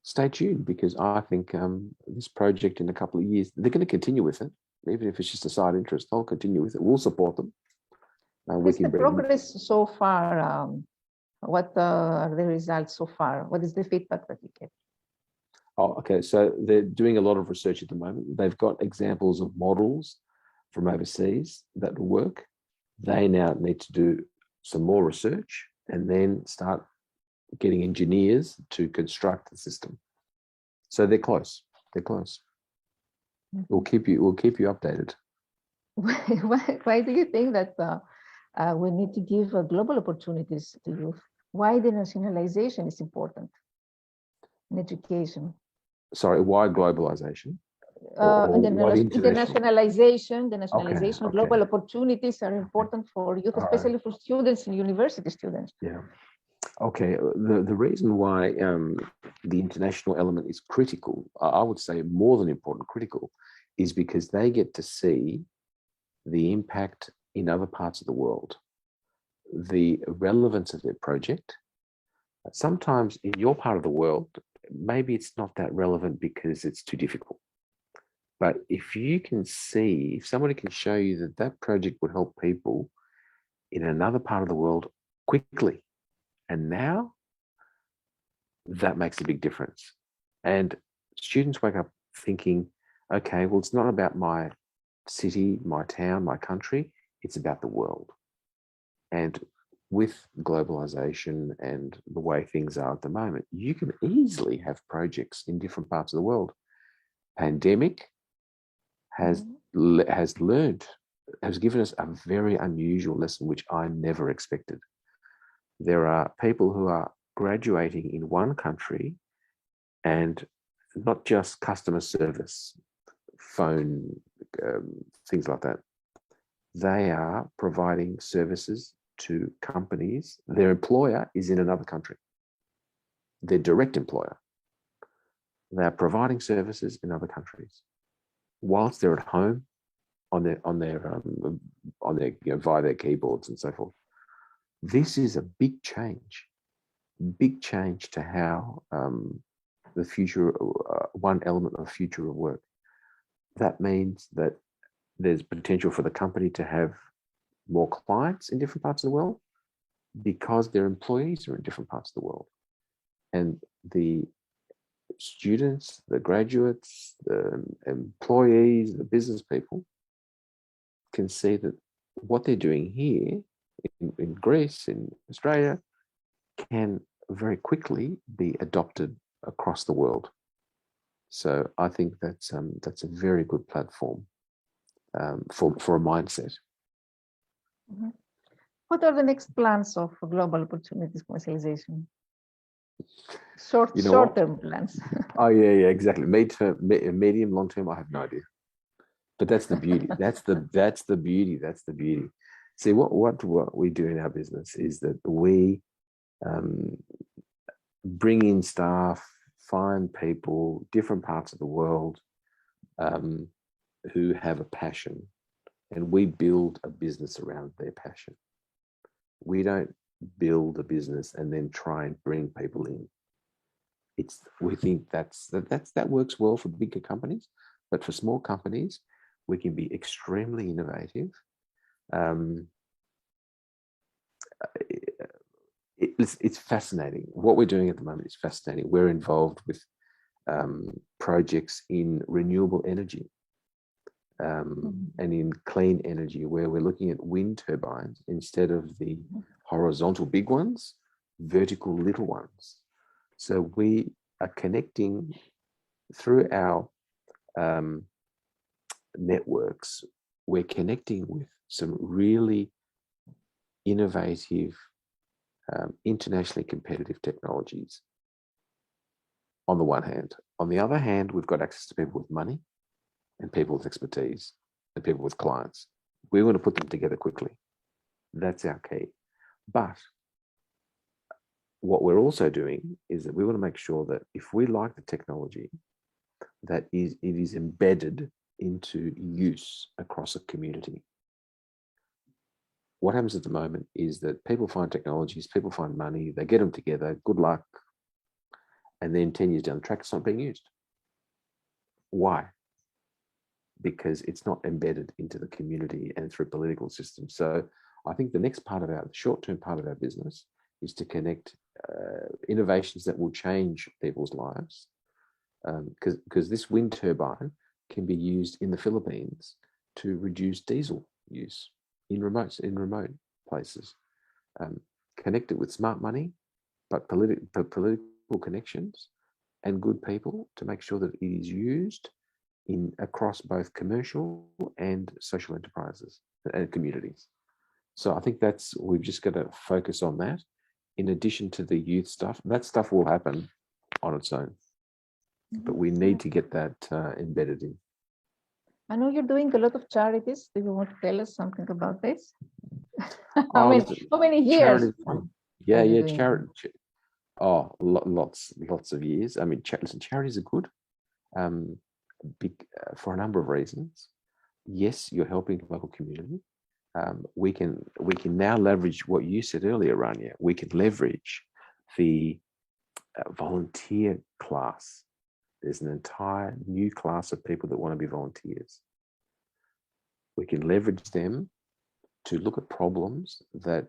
stay tuned, because I think this project in a couple of years, they're going to continue with it. Even if it's just a side interest, they'll continue with it. We'll support them. What's the progress so far? What are the results so far? What is the feedback that you get? Oh, okay. So they're doing a lot of research at the moment. They've got examples of models from overseas that work. They now need to do some more research and then start getting engineers to construct the system. So they're close. They're close. We'll keep you updated. Why do you think that we need to give global opportunities to youth? Why the nationalization is important in education? Sorry, why globalization? Internationalization, the nationalization of global Okay. opportunities are important for youth, especially for students and university students. Yeah. Okay. The reason why the international element is critical, I would say more than important, critical, is because they get to see the impact in other parts of the world, the relevance of their project. Sometimes in your part of the world, maybe it's not that relevant because it's too difficult. But if somebody can show you that that project would help people in another part of the world quickly, and now, that makes a big difference. And students wake up thinking, okay, well, it's not about my city, my town, my country, it's about the world. And with globalization and the way things are at the moment, you can easily have projects in different parts of the world. Pandemic has given us a very unusual lesson, which I never expected. There are people who are graduating in one country, and not just customer service, phone, things like that. They are providing services to companies. Their employer is in another country, their direct employer. They are providing services in other countries whilst they're at home on their via their keyboards and so forth. This is a big change to how the future, one element of future of work. That means that there's potential for the company to have more clients in different parts of the world because their employees are in different parts of the world. And the students, the graduates, the employees, the business people can see that what they're doing here in Greece, in Australia, can very quickly be adopted across the world. So I think that's a very good platform for a mindset. Mm-hmm. What are the next plans of global opportunities commercialization? Short-term plans. Oh yeah, exactly. Medium, long term, I have no idea. But that's the beauty. That's the beauty. See, what we do in our business is that we bring in staff, find people, different parts of the world who have a passion, and we build a business around their passion. We don't build a business and then try and bring people in. We think that works well for bigger companies, but for small companies, we can be extremely innovative. It's fascinating. What we're doing at the moment is fascinating. We're involved with projects in renewable energy and in clean energy, where we're looking at wind turbines instead of the horizontal big ones, vertical little ones. So we are connecting through our networks. We're connecting with some really innovative, internationally competitive technologies on the one hand. On the other hand, we've got access to people with money and people with expertise and people with clients. We want to put them together quickly. That's our key. But what we're also doing is that we want to make sure that if we like the technology, that it is embedded into use across a community. What happens at the moment is that people find technologies, people find money, they get them together, good luck, and then 10 years down the track, it's not being used. Why? Because it's not embedded into the community and through political systems. So I think the next part of the short-term part of our business is to connect innovations that will change people's lives. Because this wind turbine can be used in the Philippines to reduce diesel use in remote places. Connect it with smart money, but political connections and good people to make sure that it is used across both commercial and social enterprises and communities. So I think we've just got to focus on that. In addition to the youth stuff, that stuff will happen on its own, but we need to get that embedded in. I know you're doing a lot of charities. Do you want to tell us something about this? How many years? Charity. Lots of years. I mean, charities are good for a number of reasons. Yes, you're helping the local community. We can now leverage what you said earlier, Rania. We can leverage the volunteer class. There's an entire new class of people that want to be volunteers. We can leverage them to look at problems that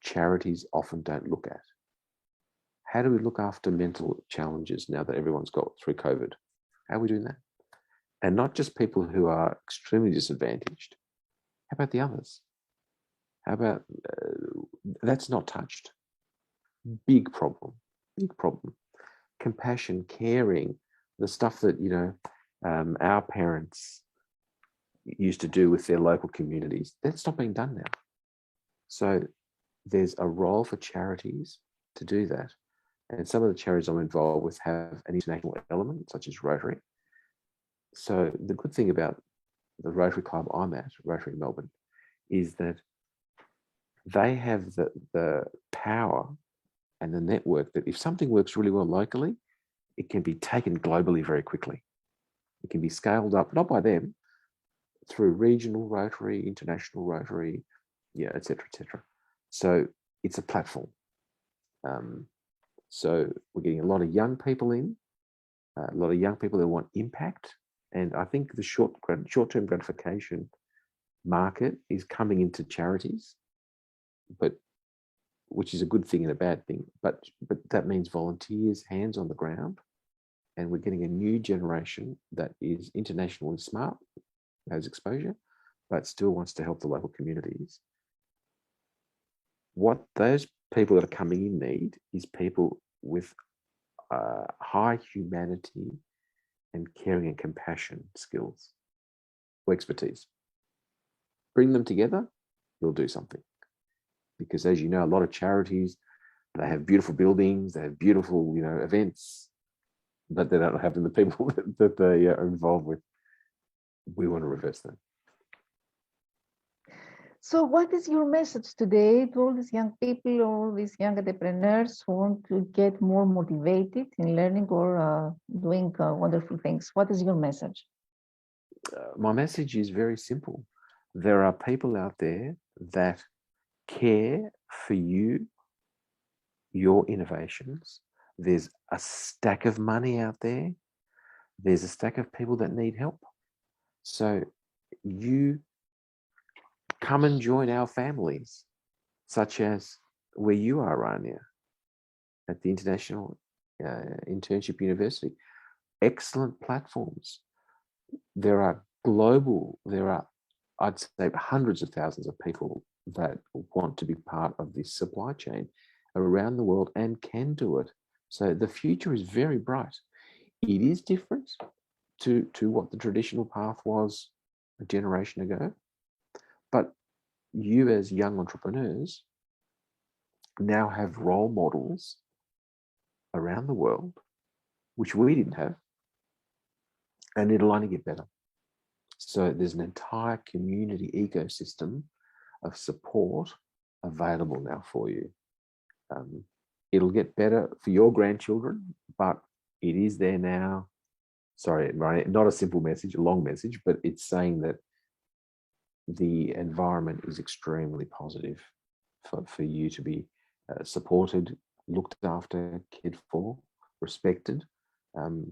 charities often don't look at. How do we look after mental challenges now that everyone's got through COVID? How are we doing that? And not just people who are extremely disadvantaged. How about the others? How about that's not touched? Big problem. Compassion, caring, the stuff that our parents used to do with their local communities. That's not being done now. So there's a role for charities to do that. And some of the charities I'm involved with have an international element, such as Rotary. So the good thing about the Rotary Club I'm at, Rotary Melbourne, is that they have the power and the network that if something works really well locally, it can be taken globally very quickly. It can be scaled up, not by them, through regional Rotary, international Rotary, et cetera, et cetera. So it's a platform. So we're getting a lot of young people in a lot of young people that want impact. And I think the short-term gratification market is coming into charities, but which is a good thing and a bad thing. But that means volunteers, hands on the ground, and we're getting a new generation that is internationally smart, has exposure, but still wants to help the local communities. What those people that are coming in need is people with high humanity and caring and compassion skills or expertise. Bring them together, you'll do something. Because as you know, a lot of charities, they have beautiful buildings, they have beautiful, events, but they don't have the people that they are involved with. We want to reverse that. So what is your message today to all these young people, all these young entrepreneurs who want to get more motivated in learning or doing wonderful things? What is your message? My message is very simple. There are people out there that care for you, your innovations. There's a stack of money out there. There's a stack of people that need help. So you come and join our families, such as where you are, Rania, at the International Internship University. Excellent platforms. There are I'd say hundreds of thousands of people that want to be part of this supply chain around the world and can do it. So the future is very bright. It is different to what the traditional path was a generation ago. But you as young entrepreneurs now have role models around the world, which we didn't have, and it'll only get better. So there's an entire community ecosystem of support available now for you. It'll get better for your grandchildren, but it is there now. Sorry, not a simple message, a long message, but it's saying that the environment is extremely positive for you to be supported, looked after, cared for, respected,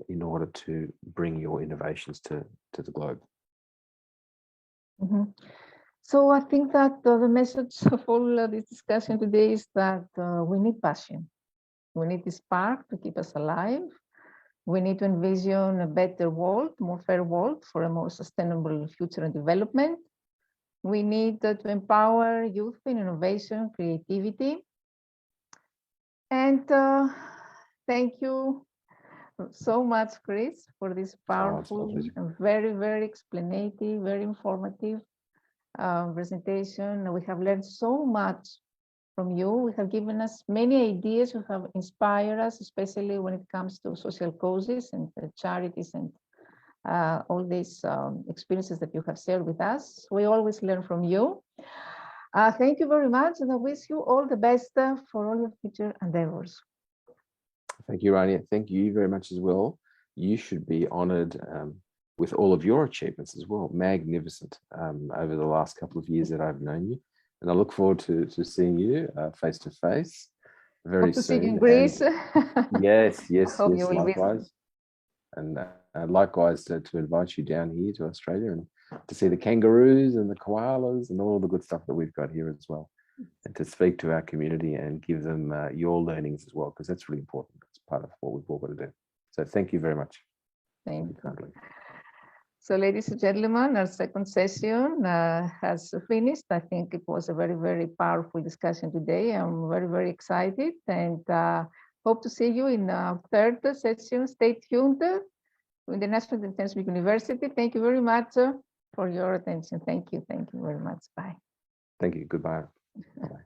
in order to bring your innovations to the globe. Mm-hmm. So I think that the message of all this discussion today is that we need passion. We need this spark to keep us alive. We need to envision a better world, more fair world for a more sustainable future and development. We need to empower youth in innovation, creativity. And thank you so much, Chris, for this powerful and very, very explanative, very informative presentation. We have learned so much from you. We have given us many ideas. You have inspired us, especially when it comes to social causes and charities and all these experiences that you have shared with us. We always learn from you. Thank you very much, and I wish you all the best for all your future endeavors. Thank you, Rania. Thank you very much as well. You should be honored with all of your achievements as well. Magnificent over the last couple of years that I've known you. And I look forward to seeing you face to face very Hope to soon. See you in Greece. Yes, likewise. And likewise to invite you down here to Australia and to see the kangaroos and the koalas and all the good stuff that we've got here as well. And to speak to our community and give them your learnings as well, because that's really important. That's part of what we've all got to do. So thank you very much. Thank you. So ladies and gentlemen, our second session has finished. I think it was a very, very powerful discussion today. I'm very, very excited and hope to see you in our third session. Stay tuned to International Internship University. Thank you very much for your attention. Thank you. Thank you very much. Bye. Thank you. Goodbye. Bye.